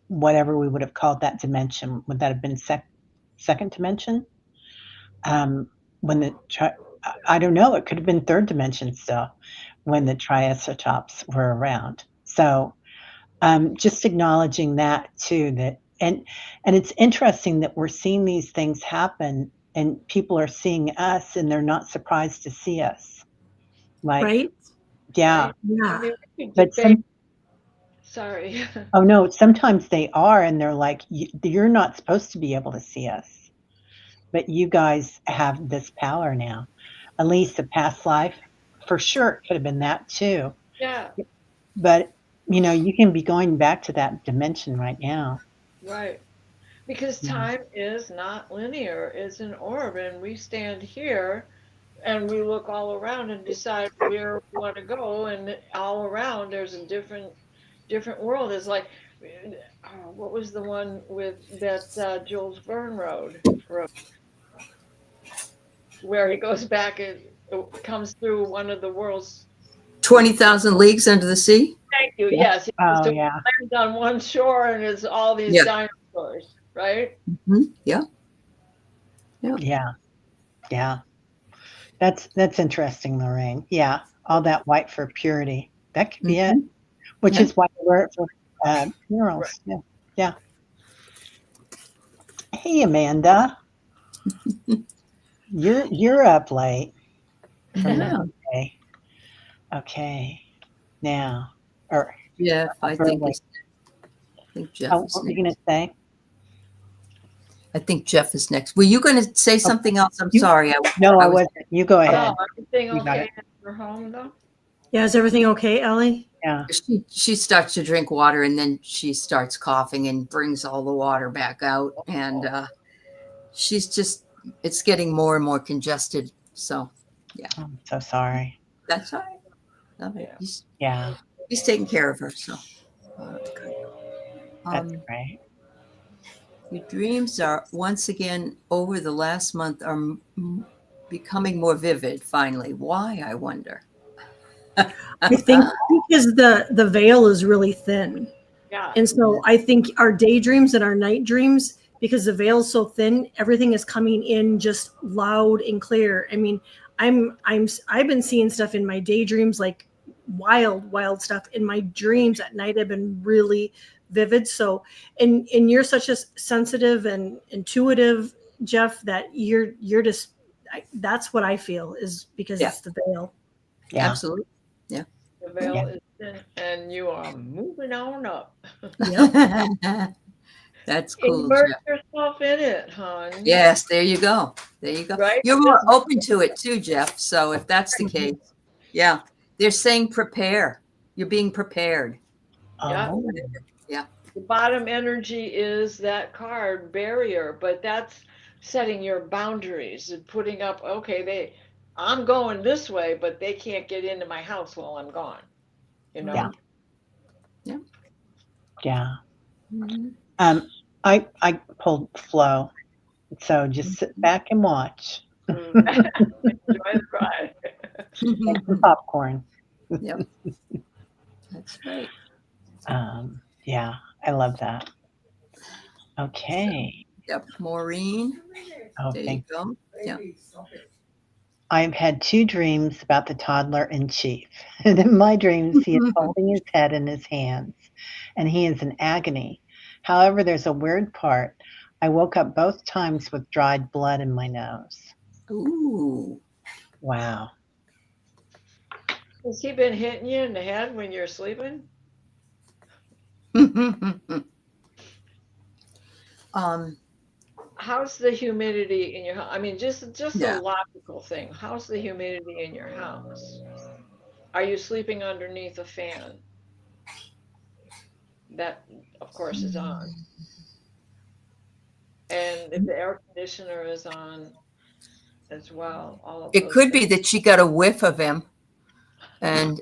whatever we would have called that dimension. Would that have been second dimension? When I don't know, it could have been third dimension still when the triceratops were around. So just acknowledging that too, and it's interesting that we're seeing these things happen and people are seeing us and they're not surprised to see us. Like, Right? yeah. Right. Yeah. I mean, we could But debate. Sorry. oh no, sometimes they are, and they're like, you're not supposed to be able to see us, but you guys have this power now. At least a past life, for sure, it could have been that too. Yeah. But you can be going back to that dimension right now. Right. Because time is not linear, it's an orb, and we stand here and we look all around and decide where we want to go, and all around there's a different world. It's like, what was the one with that Jules Verne wrote, where he goes back and it comes through one of the world's 20,000 Leagues Under the Sea. Thank you. Yes. Oh yeah. Lands on one shore and it's all these dinosaurs, right? Mm-hmm. Yeah. That's interesting, Lorraine. Yeah, all that white for purity. That could be it. Which is why we wear it for funerals. Right. Yeah. Hey, Amanda. You're up late. Okay. Now, yeah, I think Jeff. What were you going to say? I think Jeff is next. Were you going to say something else? I'm sorry. I wasn't. You go ahead. Everything okay at your home, though? Yeah, is everything okay, Ellie? Yeah. She starts to drink water and then she starts coughing and brings all the water back out. And it's getting more and more congested. So, yeah. I'm so sorry. That's all right. He's taking care of her. So, that's right. Your dreams are once again over the last month are becoming more vivid. Finally, why? I wonder. I think because the veil is really thin. Yeah. And so I think our daydreams and our night dreams, because the veil is so thin, everything is coming in just loud and clear. I mean, I've been seeing stuff in my daydreams, like wild stuff. In my dreams at night have been really vivid. So, and you're such a sensitive and intuitive, Jeff, that you're just, that's what I feel is because Yeah. it's the veil. Yeah. Absolutely. Yeah. The veil Yeah. is thin, and you are moving on up. That's cool, Immerse Jeff. yourself in it, hon. Yes, there you go. There you go. Right? You're more open to it too, Jeff. So if that's the case, yeah, they're saying prepare. You're being prepared. Yeah. Oh, The bottom energy is that card barrier, but that's setting your boundaries and putting up, okay, I'm going this way, but they can't get into my house while I'm gone. You know? Yeah. Yeah. yeah. Mhm. I pulled flow. So just sit back and watch. Enjoy the ride. Make some popcorn. Yep. That's right. Yeah, I love that. Okay. Yep. Maureen. Oh, There you thank go. Yeah. I've had 2 dreams about the toddler in chief. And in my dreams, he is holding his head in his hands, and he is in agony. However, there's a weird part. I woke up both times with dried blood in my nose. Ooh. Wow. Has he been hitting you in the head when you're sleeping? How's the humidity in your house? I mean, just Yeah. a logical thing. How's the humidity in your house? Are you sleeping underneath a fan? That, of course, is on. And if the air conditioner is on as well, all of It those could be things. that she got a whiff of him, and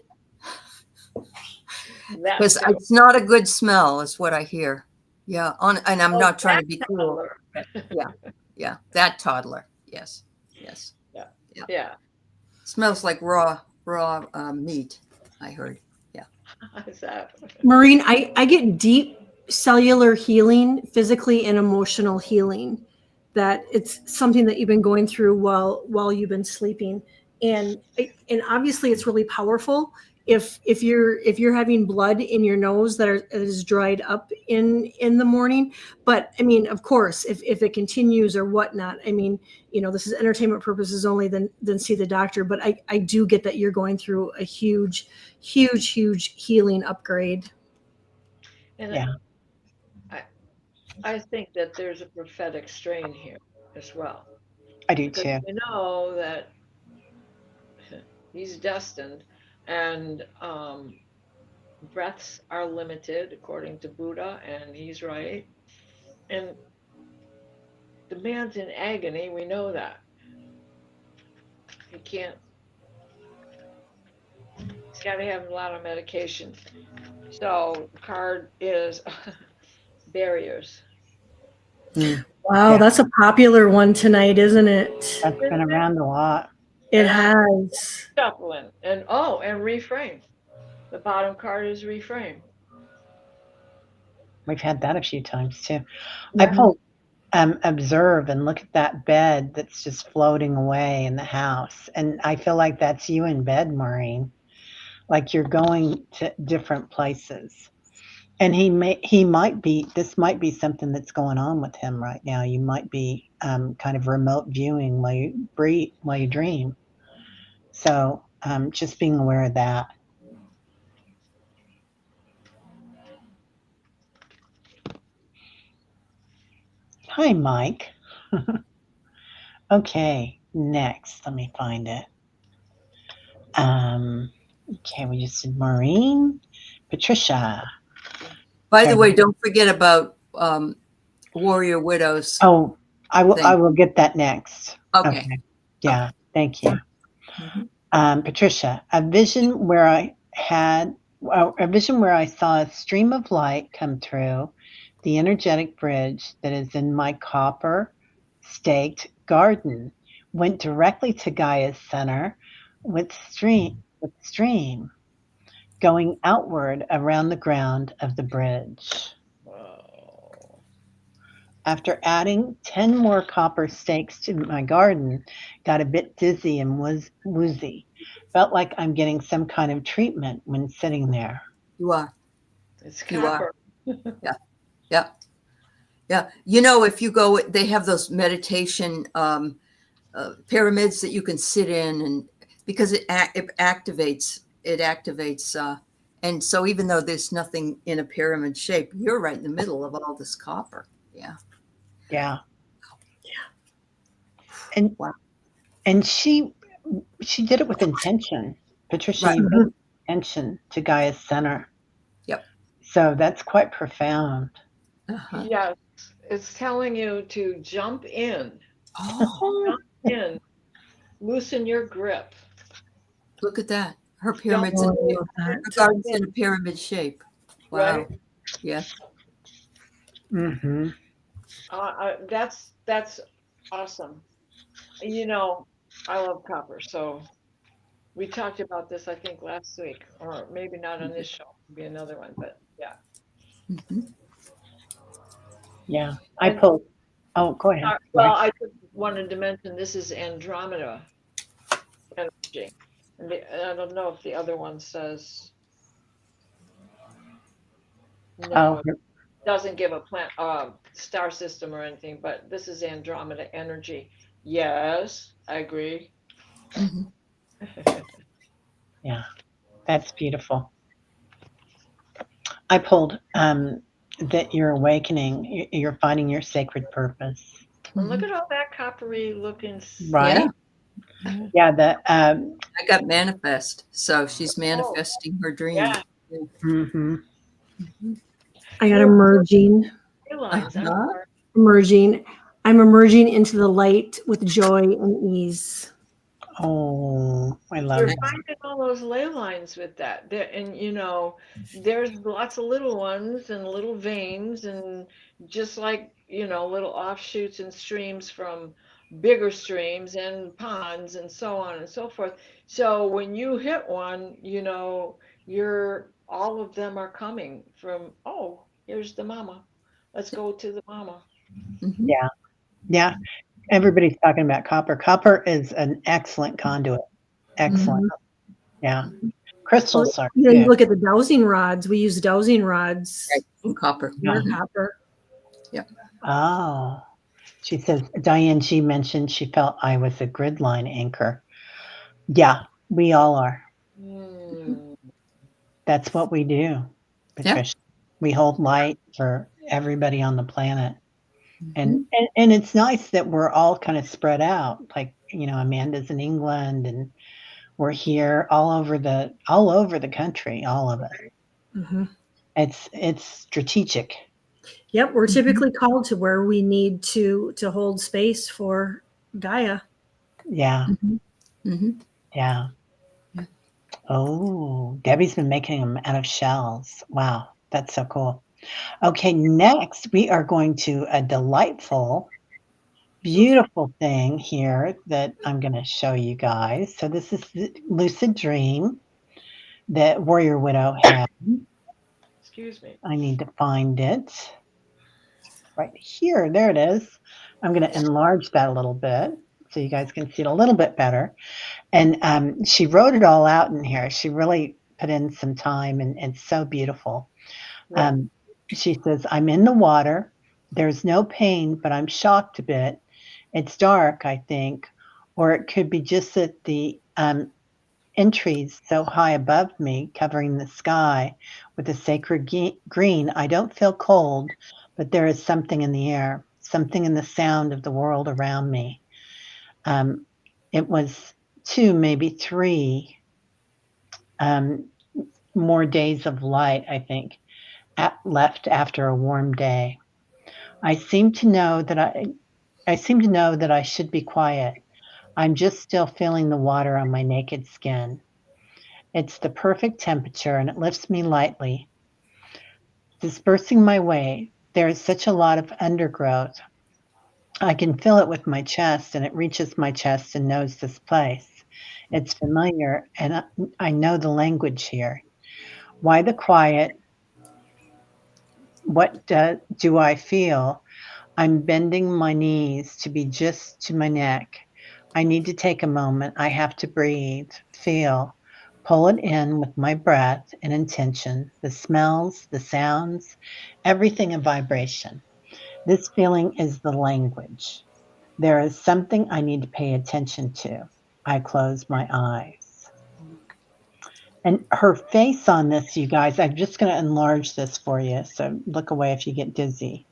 That because too. it's not a good smell, is what I hear. Yeah. And I'm Oh, not trying to that be cruel. toddler. Yeah. That toddler. Yes. Yes. Yeah. Smells like raw meat. I heard. How's that? Maureen, I get deep cellular healing, physically and emotional healing. That it's something that you've been going through while you've been sleeping, and obviously it's really powerful. If you're having blood in your nose that is dried up in the morning, but I mean, of course, if it continues or whatnot, I mean, this is entertainment purposes only. Then see the doctor. But I do get that you're going through a huge healing upgrade. And Yeah. I think that there's a prophetic strain here as well. I do Because too. we know that he's destined, and breaths are limited according to Buddha, and he's right. And the man's in agony, we know that. He can't, he's got to have a lot of medication. So the card is barriers. Wow, Yeah. that's a popular one tonight, isn't it? That's been around a lot. It And has. shuffling. And reframe. The bottom card is reframe. We've had that a few times too. Yeah. I pulled observe and look at that bed that's just floating away in the house. And I feel like that's you in bed, Maureen. Like you're going to different places. And this might be something that's going on with him right now. You might be kind of remote viewing while you dream. So just being aware of that. Hi, Mike. Okay, next, let me find it. Okay, we just did Maureen, Patricia. By the Okay. way, don't forget about Warrior Widows. Oh, I Thing. will get that next. Okay. Yeah, thank you. Mhm. Patricia, a vision where I saw a stream of light come through the energetic bridge that is in my copper staked garden, went directly to Gaia's center with stream going outward around the ground of the bridge. Whoa. After adding 10 more copper stakes to my garden, got a bit dizzy and was woozy. Felt like I'm getting some kind of treatment when sitting there. You are. It's You are. copper. Yeah. Yeah. You know, if you go, they have those meditation pyramids that you can sit in, and because it activates, and so even though there's nothing in a pyramid shape, you're right in the middle of all this copper. Yeah. Yeah. And Wow. and she did it with intention. Patricia, Right. you brought intention to Gaia's center. Yep. So that's quite profound. Uh-huh. Yes, it's telling you to jump in, Oh, loosen your grip. look at that. Her Jump pyramid's Oh, in, I love her that. garden's in a pyramid shape. Wow. Right? Yeah. Mm-hmm. That's awesome. You know, I love copper, so we talked about this, I think, last week, or maybe not on this show, maybe another one, but yeah. Mhm. Yeah. I And, pulled. Oh, go ahead. well, I just wanted to mention this is Andromeda energy. And I don't know if the other one says no, Oh, it doesn't give a star system or anything, but this is Andromeda energy. Yes, I agree. Mhm. yeah. That's beautiful. I pulled that you're awakening, you're finding your sacred purpose. And look at all that coppery looking. Right? Yeah. Yeah. The I got manifest. So she's manifesting her dream. Yeah. mm-hmm. I got emerging, Lines. Uh-huh. emerging. I'm emerging into the light with joy and ease. Oh, I love You're it. finding all those ley lines with that. There, and you know, there's lots of little ones and little veins, and just like, you know, little offshoots and streams from bigger streams and ponds and so on and so forth. So when you hit one, you know, you're all of them are coming from, oh, here's the mama. Let's go to the mama. Mhm. Yeah. Yeah. Everybody's talking about copper. Copper is an excellent conduit. Excellent. Yeah. Crystals are You know, you good. look at the dowsing rods. We use dowsing rods. Right. From copper. Pure Mhm. copper. Oh. She says, Diane G mentioned she felt I was a grid line anchor. Yeah, we all are. Hmm. That's what we do, Patricia. We hold light for everybody on the planet. And it's nice that we're all kind of spread out. Like, you know, Amanda's in England and we're here all over the country, all of us. Mm-hmm. It's strategic. Yep, we're typically called to where we need to hold space for Gaia. Yeah. Mhm. Yeah. Yeah. Oh, Debbie's been making them out of shells. Wow, that's so cool. Okay, next we are going to a delightful, beautiful thing here that I'm going to show you guys. So this is the lucid dream that Warrior Widow had. Excuse me. I need to find it right here. There it is. I'm going to enlarge that a little bit so you guys can see it a little bit better. And she wrote it all out in here. She really put in some time, and it's so beautiful. Yeah. She says, I'm in the water. There's no pain, but I'm shocked a bit. It's dark, I think, or it could be just that the entries so high above me, covering the sky with a sacred green. I don't feel cold, but there is something in the air, something in the sound of the world around me. It was 2, maybe 3 more days of light, I think, left after a warm day. I seem to know that I should be quiet. I'm just still feeling the water on my naked skin. It's the perfect temperature and it lifts me lightly, dispersing my weight. There is such a lot of undergrowth. I can feel it with my chest and it reaches my chest and knows this place. It's familiar and I know the language here. Why the quiet? What do I feel? I'm bending my knees to be just to my neck. I need to take a moment. I have to breathe, feel. pull it in with my breath and intention, the smells, the sounds, everything a vibration. This feeling is the language. There is something I need to pay attention to. I close my eyes. And her face on this, you guys, I'm just going to enlarge this for you. So look away if you get dizzy.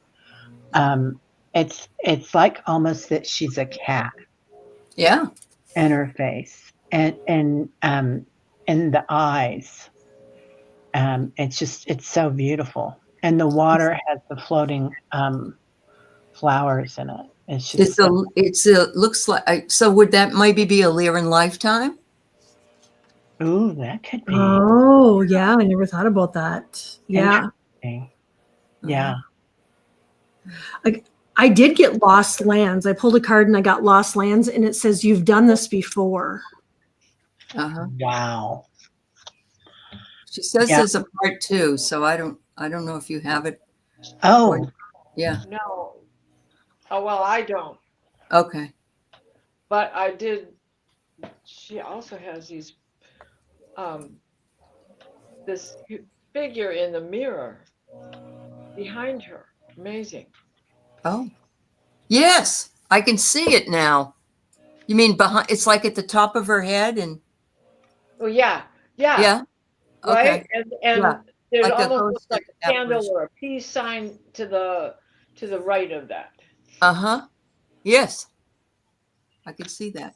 It's like almost that she's a cat Yeah. in her face, and the eyes. It's so beautiful, and the water has the floating flowers in it. It's just Looks like, so would that maybe be a Lyran lifetime? ooh, that could be Oh, yeah. I never thought about that. Yeah. interesting. Yeah. Like, I did get lost lands. I pulled a card and I got lost lands, and it says, "You've done this before." Wow. She says Yeah. there's a part 2, so I don't know if you have it. Oh, Yeah. No. Oh, well, I don't. Okay. But I did. She also has these, this figure in the mirror behind her. Amazing. Oh, yes, I can see it now. You mean behind? It's like at the top of her head, and Oh, yeah. Yeah. yeah. Right. Okay. And Yeah. there's Like a almost ghost looks like a candle apparition. or a peace sign to the right of that. Yes, I can see that.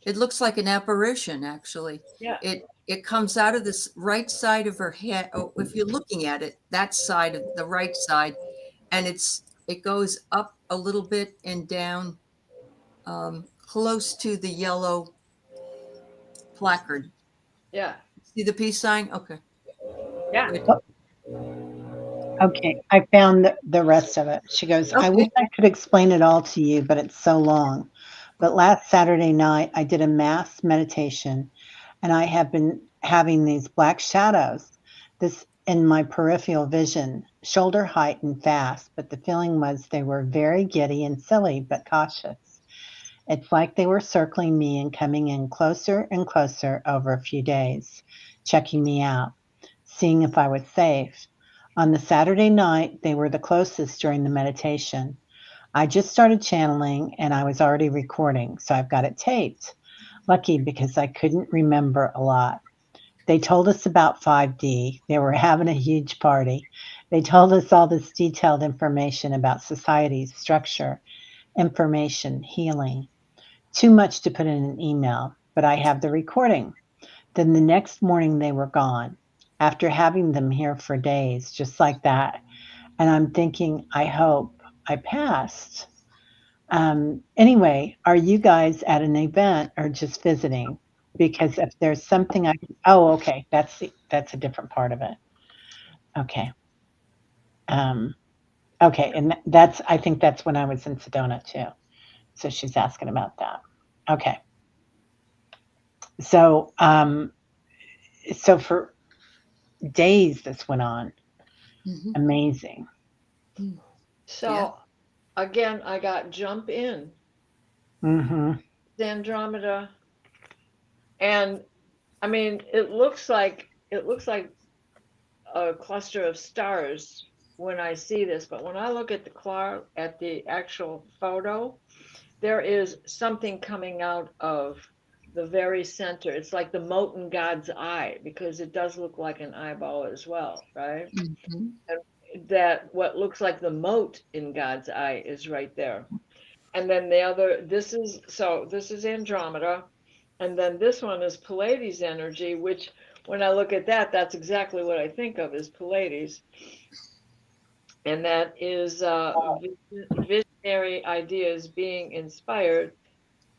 It looks like an apparition, actually. Yeah. It comes out of this right side of her head. Oh, if you're looking at it, that side of the right side, and it goes up a little bit and down, close to the yellow placard. Yeah. See the peace sign? Okay. Yeah. Good. okay. I found the rest of it. She goes, I wish I could explain it all to you, but it's so long. But last Saturday night, I did a mass meditation, and I have been having these black shadows. This in my peripheral vision, shoulder height and fast, but the feeling was they were very giddy and silly, but cautious. It's like they were circling me and coming in closer and closer over a few days, checking me out, seeing if I was safe. On the Saturday night, they were the closest during the meditation. I just started channeling and I was already recording, so I've got it taped. Lucky because I couldn't remember a lot. They told us about 5D. They were having a huge party. They told us all this detailed information about society's structure, information, healing. Too much to put in an email, but I have the recording. Then the next morning they were gone after having them here for days, just like that. And I'm thinking, I hope I passed. Anyway, are you guys at an event or just visiting? Because if there's something okay, that's a different part of it. Okay. Okay, and I think that's when I was in Sedona too. So she's asking about that. Okay. So so for days this went on. Amazing. So again, I got jump in. Andromeda. And I mean, it looks like a cluster of stars when I see this, but when I look at the actual photo, there is something coming out of the very center. It's like the mote in God's eye, because it does look like an eyeball as well, right? And that what looks like the mote in God's eye is right there. And then this is Andromeda. And then this one is Pleiades energy, which when I look at that, that's exactly what I think of as Pleiades. And that is visionary ideas being inspired,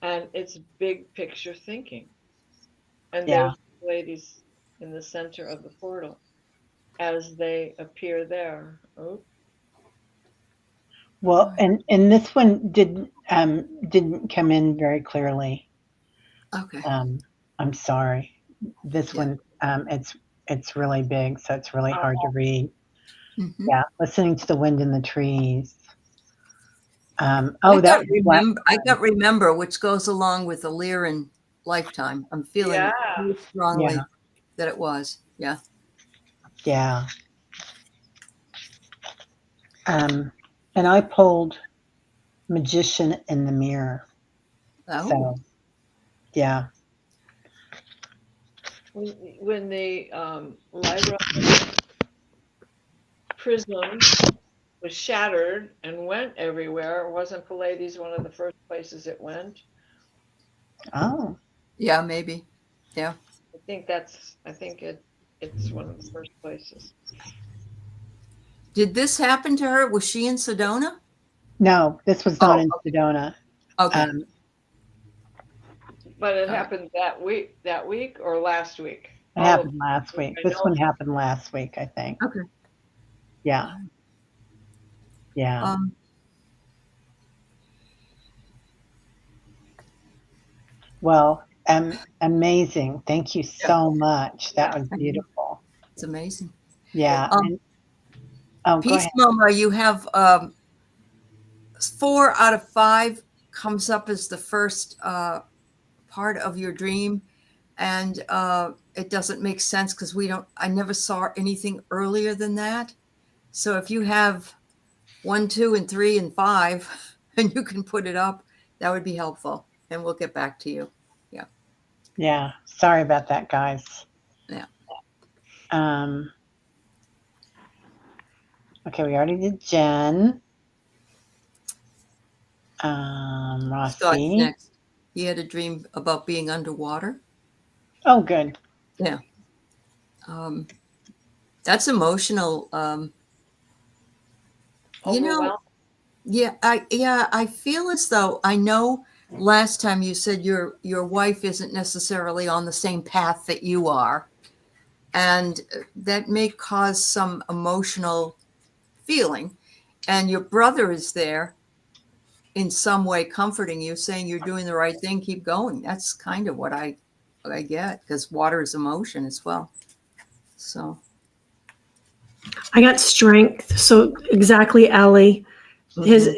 and it's big picture thinking. And there's Pleiades in the center of the portal as they appear there. Oh. Well, and this one didn't come in very clearly. Okay. I'm sorry. This one, it's really big, so it's really hard to read. Yeah, listening to the wind in the trees. I got remember, which goes along with the Lyran lifetime. I'm feeling Yeah. very strongly Yeah. that it was. Yeah. Yeah. And I pulled Magician in the Mirror. Oh, So, yeah. When the Lyra prism was shattered and went everywhere, wasn't Pallades one of the first places it went? Oh, yeah, maybe. Yeah. I think it's one of the first places. Did this happen to her? Was she in Sedona? no, this was Oh, not in Sedona. Okay. But it All right. happened that week or last week? It All of happened last week. I This know. one happened last week, I think. Okay. Yeah. Yeah. Well, amazing. Thank you so much. That Yeah. was beautiful. It's amazing. Yeah. Go Peace ahead. Mama, you have 4 out of 5 comes up as the first part of your dream. And it doesn't make sense because I never saw anything earlier than that. So if you have 1, 2, and 3, and 5, and you can put it up, that would be helpful. And we'll get back to you. Yeah. Sorry about that, guys. Yeah. Okay, we already did Jen. Scott's Rossy. next. He had a dream about being underwater. Oh, good. Yeah. That's emotional. You know, I feel as though I know last time you said your wife isn't necessarily on the same path that you are, and that may cause some emotional feeling, and your brother is there in some way comforting you, saying you're doing the right thing, keep going. That's kind of what I get, because water is emotion as well. So I got strength. So exactly, Aley. His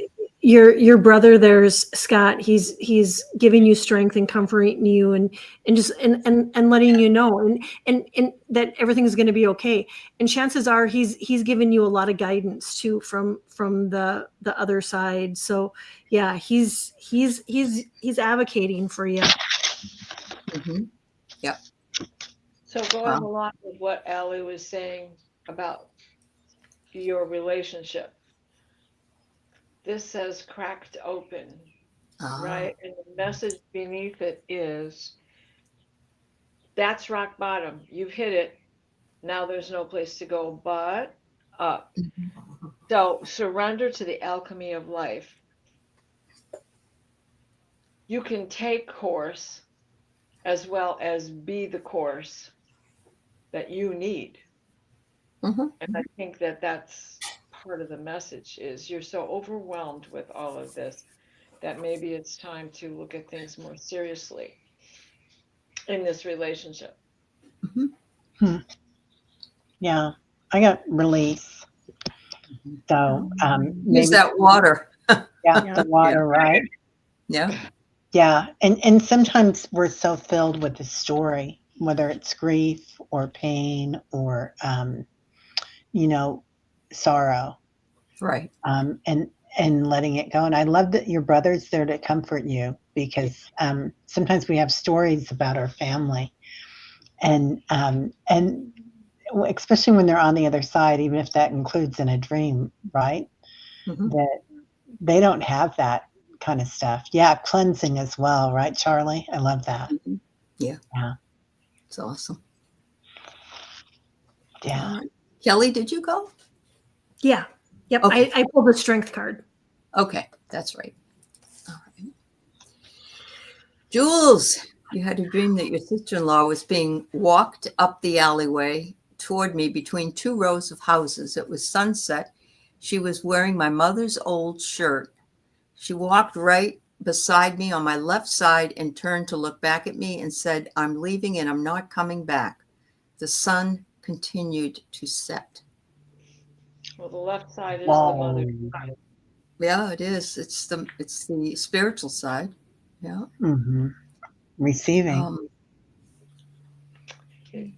your brother there's Scott. He's giving you strength and comforting you and just and letting you know and that everything's going to be okay. And chances are he's giving you a lot of guidance too from the other side. So yeah, he's advocating for you. Yeah. So going along with what Aley was saying about your relationship, this says cracked open, right? And the message beneath it is, that's rock bottom. You've hit it. Now there's no place to go but up. So surrender to the alchemy of life. You can take course as well as be the course that you need. And I think that that's part of the message is you're so overwhelmed with all of this that maybe it's time to look at things more seriously in this relationship. Yeah. I got release. So use that water. The water, right? Yeah. Yeah. And sometimes we're so filled with the story, whether it's grief or pain or sorrow. Right. And letting it go. And I love that your brother's there to comfort you, because sometimes we have stories about our family, and especially when they're on the other side, even if that includes in a dream, right? That they don't have that kind of stuff. Yeah, cleansing as well, right, Charlie? I love that. Yeah. Yeah. It's awesome. Yeah. Kelly, did you go? Yeah. Yep. Okay. I pulled the strength card. Okay, that's right. All right. Jules, you had a dream that your sister-in-law was being walked up the alleyway toward me between 2 rows of houses. It was sunset. She was wearing my mother's old shirt. She walked right beside me on my left side and turned to look back at me and said, "I'm leaving and I'm not coming back." The sun continued to set. Well, the left side is the mother's side. Yeah, it is. It's the spiritual side. Yeah. Receiving.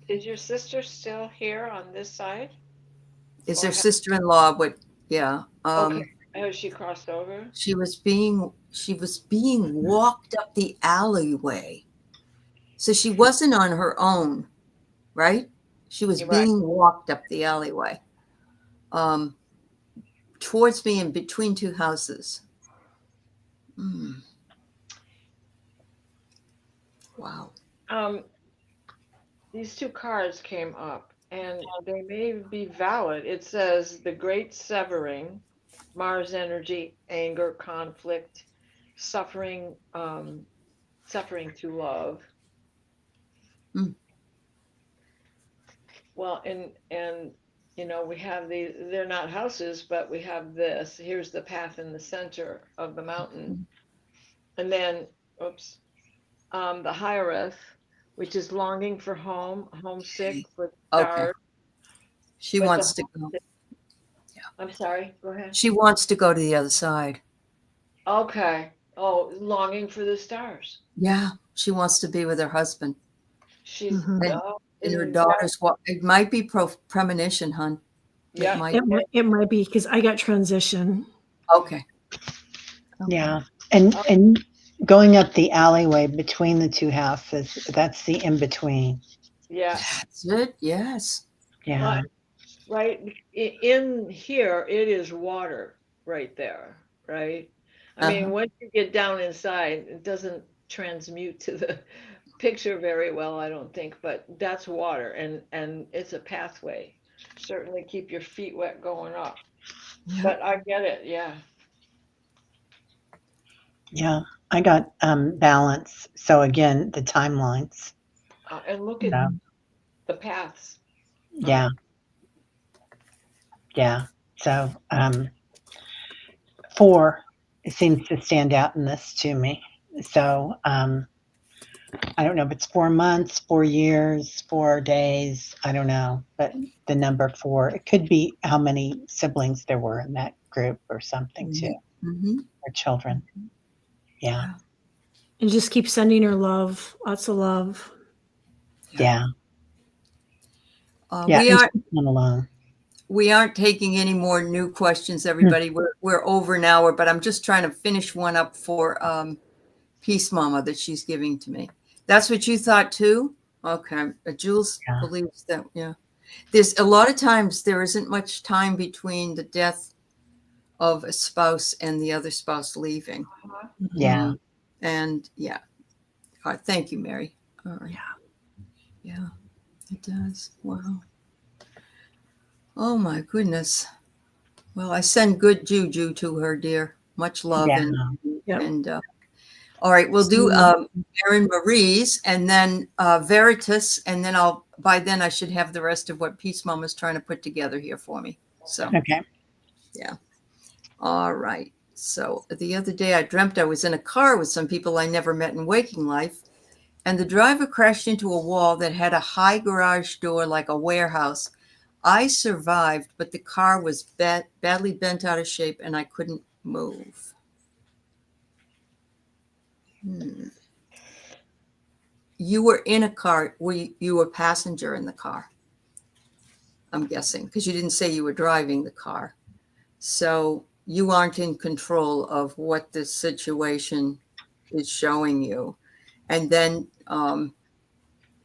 Is your sister still here on this side? Is her sister-in-law? What? Yeah. Okay. Has she crossed over? She was being walked up the alleyway, so she wasn't on her own, right? She was being walked up the alleyway, towards me and between two houses. Wow. These two cards came up, and they may be valid. It says the great severing, Mars energy, anger, conflict, suffering, suffering through love. Well, and you know, we have these, they're not houses, but we have this. Here's the path in the center of the mountain. And then, the hierarch, which is longing for home, homesick, with stars. She wants to go. Yeah. I'm sorry, go ahead. She wants to go to the other side. Okay. Oh, longing for the stars. Yeah, she wants to be with her husband. She's and her daughter's. It might be premonition, hon. Yeah, it might be, because I got transition. Okay. Yeah, and going up the alleyway between the two houses, that's the in between. Yeah, that's it. Yes. Yeah. Right in here, it is water right there. Right. I mean, once you get down inside, it doesn't transmute to the picture very well, I don't think, but that's water, and it's a pathway. Certainly keep your feet wet going up. Yeah. But I get it. Yeah. Yeah, I got balance. So again, the timelines. And look at the paths. Yeah. Yeah. So 4 seems to stand out in this to me. So I don't know if it's 4 months, 4 years, 4 days. I don't know, but the number 4, it could be how many siblings there were in that group or something too, or children. Yeah. And just keep sending her love, lots of love. Yeah. We aren't taking any more new questions, everybody. We're over an hour, but I'm just trying to finish one up for Peace Mama that she's giving to me. That's what you thought too? Okay. Jules believes that, yeah. There's a lot of times there isn't much time between the death of a spouse and the other spouse leaving. Yeah. And yeah. All right. Thank you, Mary. All right. Yeah, it does. Wow. Oh my goodness. Well, I send good juju to her, dear. Much love. And all right, we'll do Aaron Marie's and then Veritas, and then by then I should have the rest of what Peace Mama's trying to put together here for me. So okay. Yeah. All right. So the other day I dreamt I was in a car with some people I never met in waking life, and the driver crashed into a wall that had a high garage door like a warehouse. I survived, but the car was badly bent out of shape and I couldn't move. You were in a car. You were a passenger in the car, I'm guessing, because you didn't say you were driving the car. So you aren't in control of what the situation is showing you. And then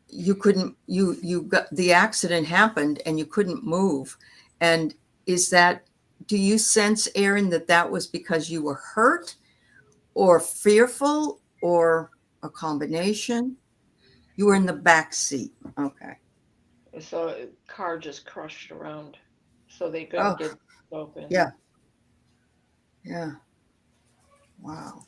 you got the accident happened and you couldn't move. And do you sense, Aaron, that was because you were hurt or fearful or a combination? You were in the back seat. Okay. So the car just crushed around so they couldn't get open. Yeah. Yeah. Wow.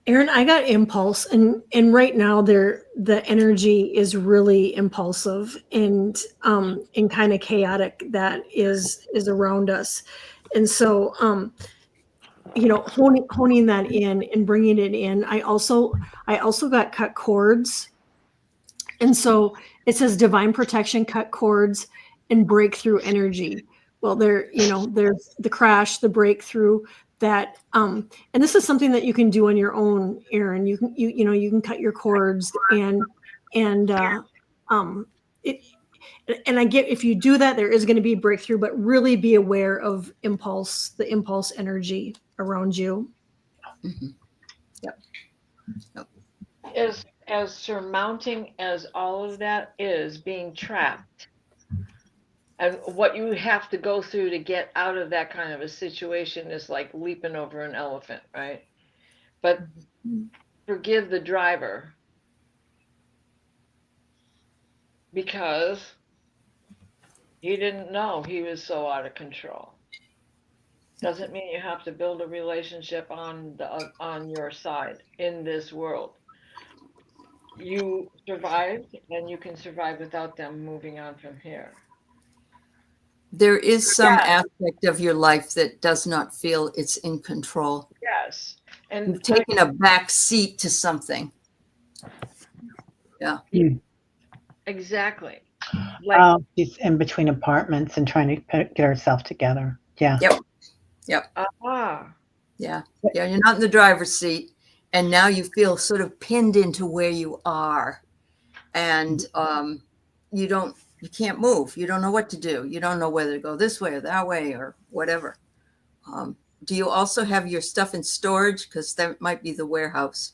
Aaron, I got impulse, and right now the energy is really impulsive and kind of chaotic that is around us. And so honing that in and bringing it in. I also got cut cords. And so it says divine protection, cut cords, and breakthrough energy. Well, there's the crash, the breakthrough, that and this is something that you can do on your own, Aaron. You can you can cut your cords and it and I get, if you do that, there is going to be a breakthrough, but really be aware of the impulse energy around you. Mhm. Yep. As surmounting as all of that is, being trapped and what you have to go through to get out of that kind of a situation is like leaping over an elephant, right? But forgive the driver, because he didn't know he was so out of control. Doesn't mean you have to build a relationship on your side in this world. You survived, and you can survive without them. Moving on from here. There is some Yeah. aspect of your life that does not feel it's in control. Yes, and You've taken a back seat to something. Yeah. exactly. Like, She's in between apartments and trying to get herself together. Yeah. Yep. Yep. Yeah. Yeah. You're not in the driver's seat, and now you feel sort of pinned into where you are, and you can't move. You don't know what to do. You don't know whether to go this way or that way or whatever. Do you also have your stuff in storage? Because that might be the warehouse.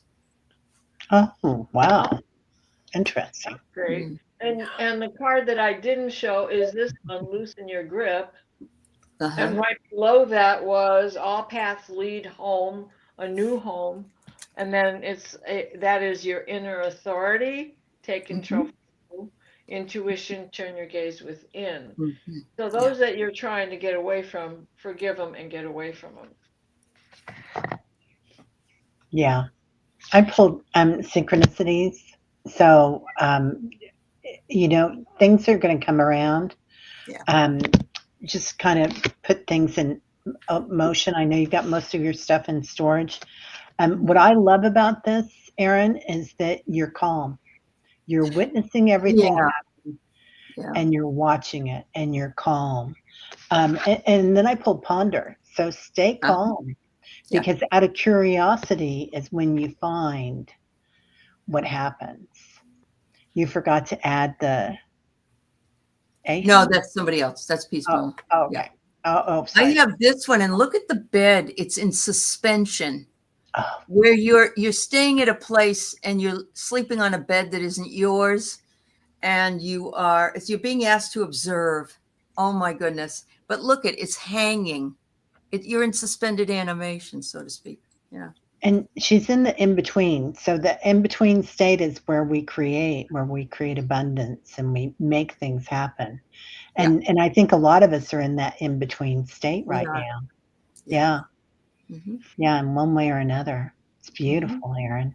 Oh, wow. Interesting. great. And the card that I didn't show is this one, loosen your grip. Uh-huh. And right below that was all paths lead home, a new home. And then that is your inner authority, take control. Intuition, turn your gaze within. Mhm. So those that you're trying to get away from, forgive them and get away from them. Yeah. I pulled synchronicities. So, things are going to come around. Yeah. Just kind of put things in motion. I know you've got most of your stuff in storage. What I love about this, Aaron, is that you're calm. You're witnessing everything happen, and you're watching it, and you're calm. And then I pulled ponder. So stay calm, because out of curiosity is when you find what happens. You forgot to add the No, that's somebody else. That's peaceful. Oh, okay. I Sorry. have this one, and look at the bed. It's in suspension, Oh. where you're staying at a place and you're sleeping on a bed that isn't yours, and you're being asked to observe. Oh my goodness! But look, it's hanging. You're in suspended animation, so to speak. Yeah. And she's in the in-between. So the in-between state is where we create abundance and we make things happen. And I think a lot of us are in that in-between state right now. Yeah. Mm-hmm. Yeah, in one way or another. It's beautiful, Aaron.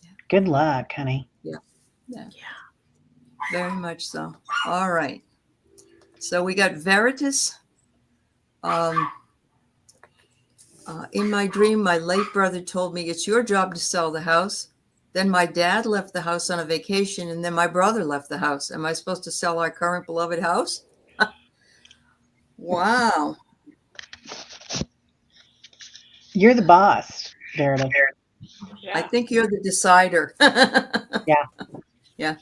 Yeah. Good luck, honey. Yeah. Very much so. All right. So we got Veritas. In my dream, my late brother told me, it's your job to sell the house. Then my dad left the house on a vacation, and then my brother left the house. Am I supposed to sell our current beloved house? Wow. You're the boss, Veritas. I think you're the decider. Yeah.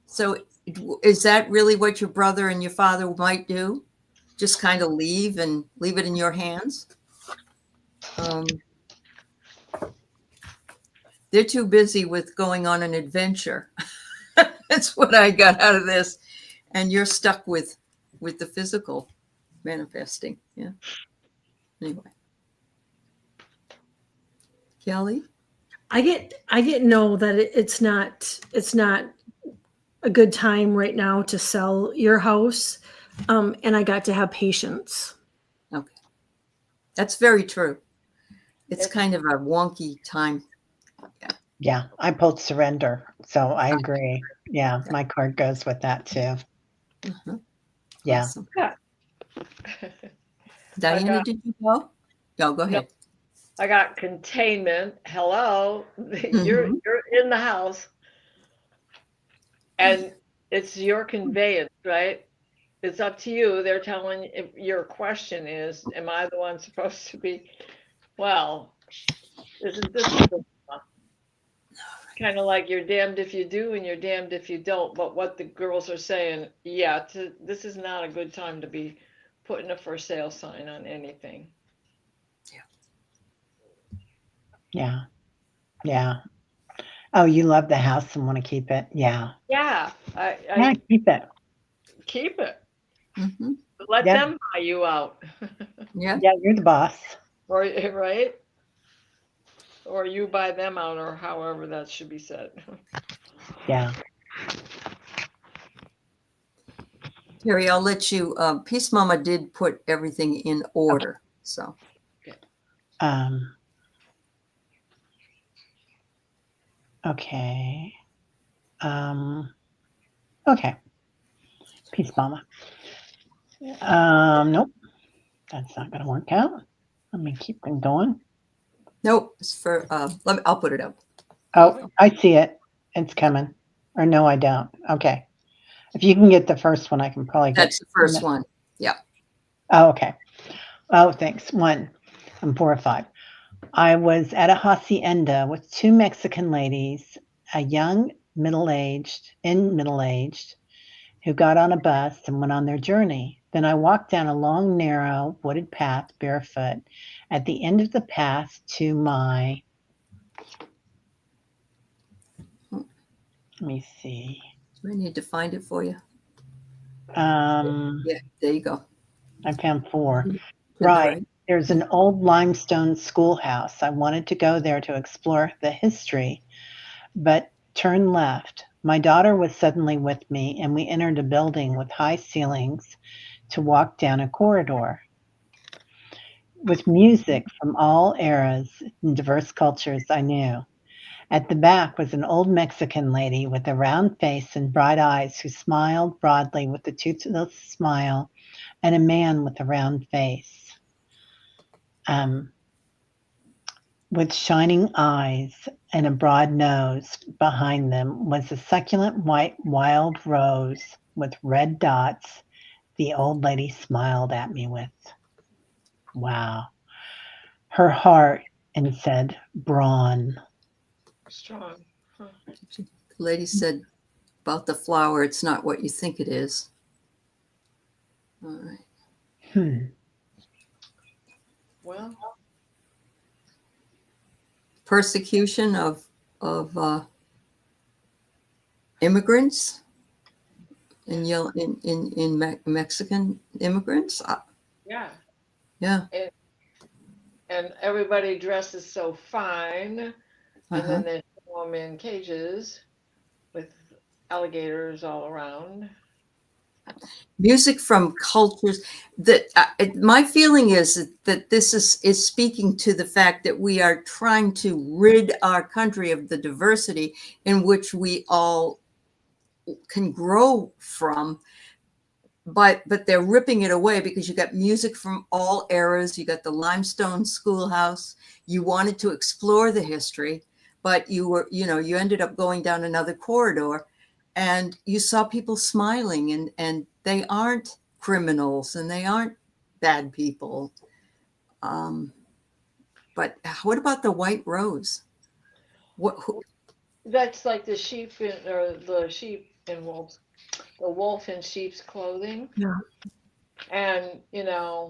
So is that really what your brother and your father might do? Just kind of leave it in your hands? They're too busy with going on an adventure. That's what I got out of this. And you're stuck with the physical manifesting. Yeah. Anyway. Kelly? I get no that it's not a good time right now to sell your house. And I got to have patience. Okay. That's very true. It's kind of a wonky time. Yeah, I pulled surrender. So I agree. Yeah, my card goes with that too. Uh-huh. Yeah. Awesome. Diana, did you go? No, go ahead. I got containment. Hello. You're in the house. And it's your conveyance, right? it's up to you. They're telling, if your question is, am I the one supposed to be, well, isn't this kind of like you're damned if you do and you're damned if you don't? But what the girls are saying, yeah, this is not a good time to be putting a for sale sign on anything. Yeah. Yeah. Oh, you love the house and want to keep it? Yeah. Yeah, Yeah, I keep it. keep it. Mhm. Let Yeah. them buy you out. Yeah. Yeah, you're the boss. Or, right? Or you buy them out, or however that should be said. Yeah. Terry, I'll let you. Peace Mama did put everything in order. So, Um, okay. Okay. Peace, Mama. Nope. That's not going to work out. Let me keep them going. nope. It's for. I'll put it up. Oh, I see it. It's coming. Or no, I don't. Okay. If you can get the first one, I can probably get. That's the first one. Yeah. Oh, okay. Oh, thanks. 1. I'm 4 or 5. I was at a hacienda with 2 Mexican ladies, a young middle-aged, who got on a bus and went on their journey. Then I walked down a long, narrow, wooded path barefoot. At the end of the path to my, let me see. Do I need to find it for you? Yeah, There you go. I found 4. To the Right. There's an old limestone schoolhouse. I wanted to go there to explore the history, but turned left. My daughter was suddenly with me, and we entered a building with high ceilings to walk down a corridor with music from all eras and diverse cultures I knew. At the back was an old Mexican lady with a round face and bright eyes who smiled broadly with a toothless smile, and a man with a round face. With shining eyes and a broad nose. Behind them was a succulent white wild rose with red dots the old lady smiled at me with. Wow. Her heart and said, brawn. Strong. Huh. The lady said about the flower, it's not what you think it is. All right. Well, Persecution of immigrants in Mexican immigrants. yeah. Yeah. And everybody dresses so fine, and then they throw them in cages with alligators all around. Music from cultures that my feeling is that this is speaking to the fact that we are trying to rid our country of the diversity in which we all can grow from, but they're ripping it away because you got music from all eras. You got the limestone schoolhouse. You wanted to explore the history, but you ended up going down another corridor, and you saw people smiling, and they aren't criminals and they aren't bad people. But what about the white rose? That's like the sheep or the sheep in wolves, the wolf in sheep's clothing. Yeah. And a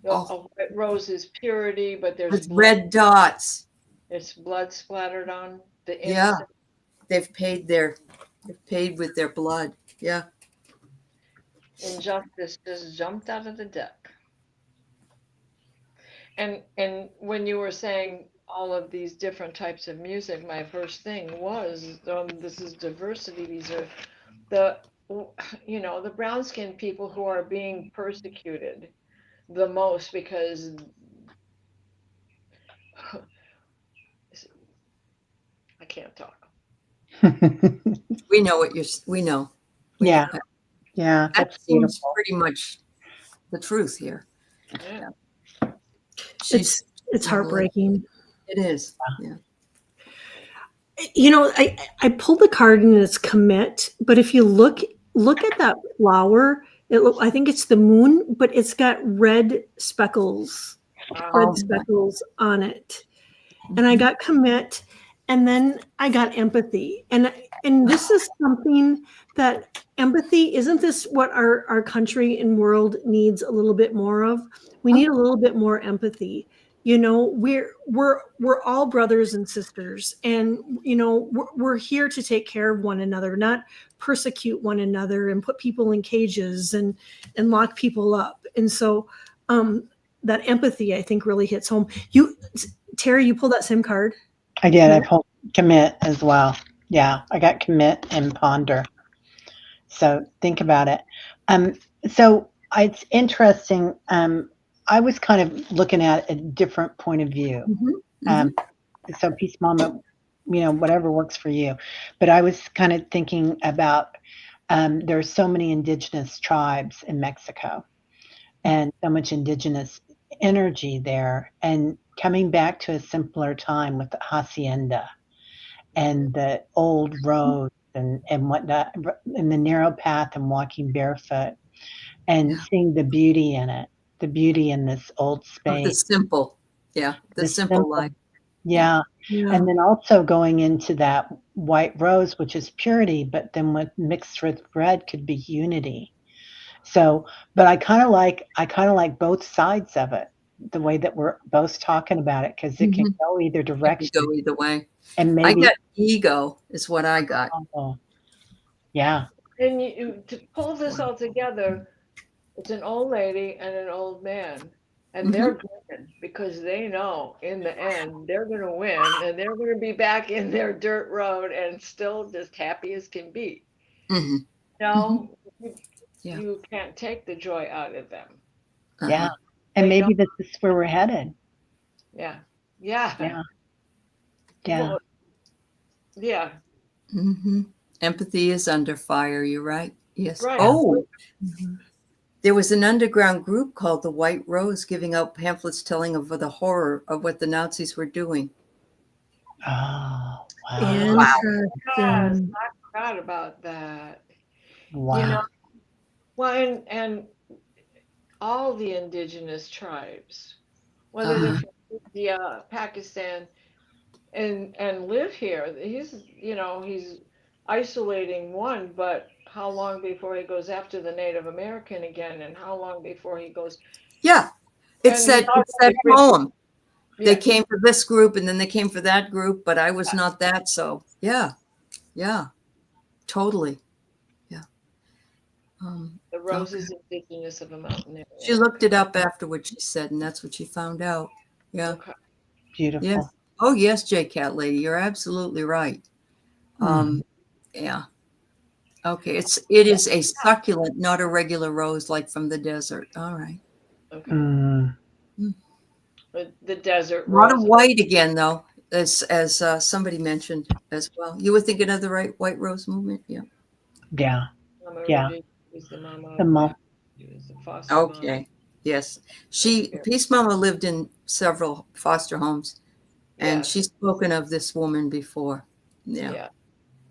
white rose is purity, but there's with red dots. It's blood splattered on the inside. Yeah, they've paid with their blood. Yeah. Injustice just jumped out of the deck. And when you were saying all of these different types of music, my first thing was this is diversity. These are the brown skinned people who are being persecuted the most because I can't talk. We know what we know. Yeah. Yeah. That That's seems beautiful. pretty much the truth here. Yeah. It's heartbreaking. It is. Yeah. I pulled the card and it's commit, but if you look at that flower, I think it's the moon, but it's got red speckles, red Wow. speckles on it. And I got commit, and then I got empathy. And this is something that empathy, isn't this what our country and world needs a little bit more of? We need a little bit more empathy. You know, we're all brothers and sisters, and you know, we're here to take care of one another, not persecute one another and put people in cages and lock people up. And so that empathy, I think, really hits home. Teri, you pulled that same card. I did. I pulled commit as well. Yeah, I got commit and ponder. So think about it. So it's interesting. I was kind of looking at a different point of view. So Peace Mama, you know, whatever works for you. But I was kind of thinking about there are so many indigenous tribes in Mexico and so much indigenous energy there. And coming back to a simpler time with the hacienda and the old roads and whatnot, and the narrow path and walking barefoot and seeing the beauty in it, the beauty in this old space. The simple. Yeah. The simple life. Yeah. And then also going into that white rose, which is purity, but then with mixed with red could be unity. So, but I kind of like both sides of it, the way that we're both talking about it, because it can go either direction. It can go either way. And maybe I got ego is what I got. Yeah. And to pull this all together, it's an old lady and an old man. And they're good because they know in the end they're going to win and they're going to be back in their dirt road and still just happy as can be. You know, you can't take the joy out of them. Yeah. And maybe this is where we're headed. Yeah. Well, yeah. Empathy is under fire. You're right. Yes. Right. Oh, there was an underground group called the White Rose giving out pamphlets telling of the horror of what the Nazis were doing. Oh, wow. Interesting. Yes, I forgot about that. Wow. You know, well, and all the indigenous tribes, whether they're from India, Pakistan, and live here, he's isolating one, but how long before he goes after the Native American again, and how long before he goes? Yeah, it's that poem. Yeah. They came for this group and then they came for that group, but I was not that. So yeah, totally. Yeah. The rose is indigenous of a mountain area. She looked it up after what she said, and that's what she found out. Yeah. Okay. Beautiful. Yes. Oh yes, J-Cat lady, you're absolutely right. Yeah. Okay, it is a succulent, not a regular rose like from the desert. All right. Okay. The desert A lot rose. of white again, though, as somebody mentioned as well. You were thinking of the white rose movement, yeah. Yeah. Mama Yeah. is the mama. The mom. Is the foster Okay. mom. Yes. Peace Mama lived in several foster homes, and she's spoken of this woman before. Yeah.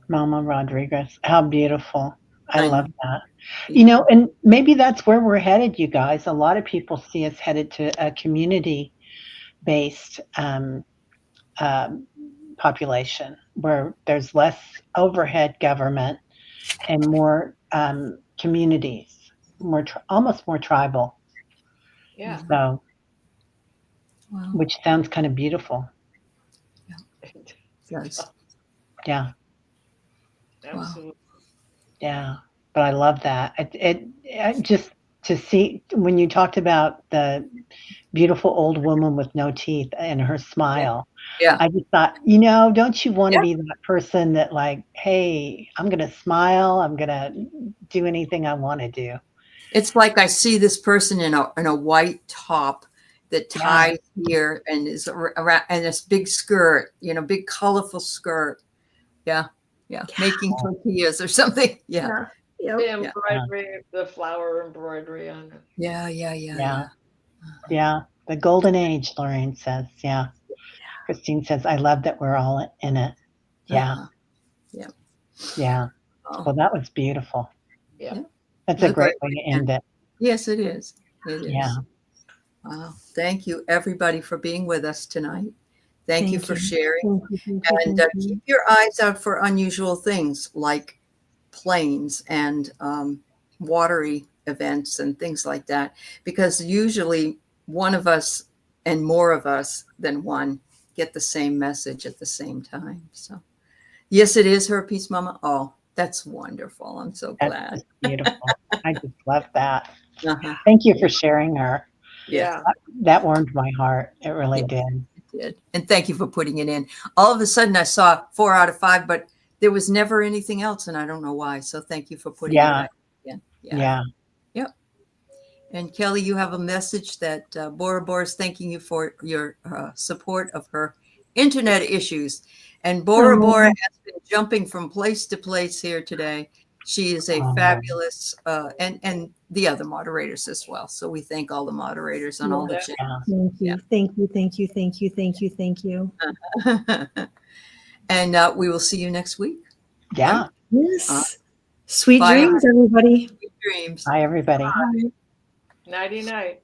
Mama Rodriguez. How beautiful. I love that. Yeah. You know, and maybe that's where we're headed, you guys. A lot of people see us headed to a community-based population where there's less overhead government and more communities, almost more tribal. Yeah. So, Wow. which sounds kind of beautiful. Yes. Yeah. Absolutely. Yeah. But I love that. It just to see when you talked about the beautiful old woman with no teeth and her smile. Yeah. I just thought, you know, don't you want to be that person that like, hey, I'm going to smile. I'm going to do anything I want to do. It's like I see this person in a white top that ties here and is around, and this big skirt, big colorful skirt. Yeah. Making tortillas or something. Yeah. The embroidery, the flower embroidery on it. Yeah. Yeah. The golden age, Lorraine says. Yeah. Christine says, I love that we're all in it. Yeah. Yeah. Yeah. Oh. Well, that was beautiful. Yeah. That's a great way to end it. Yes, it is. It is. Yeah. Wow. Thank you, everybody, for being with us tonight. Thank you for sharing. And keep your eyes out for unusual things like planes and watery events and things like that, because usually one of us and more of us than one get the same message at the same time. So yes, it is her piece, Mama. Oh, that's wonderful. I'm so glad. That's beautiful. I just love that. Uh-huh. Thank you for sharing her. Yeah. That warmed my heart. It really did. It did. And thank you for putting it in. All of a sudden I saw 4 out of 5, but there was never anything else, and I don't know why. So thank you for putting it in. Yeah. Yep. And Kelly, you have a message that Bora Bora is thanking you for your support of her internet issues. And Bora Bora has been jumping from place to place here today. She is a fabulous, and the other moderators as well. So we thank all the moderators on all the channels. Thank you. And we will see you next week. Yeah. Yes. Sweet Bye. dreams, everybody. Sweet dreams. Bye, everybody. Nighty night.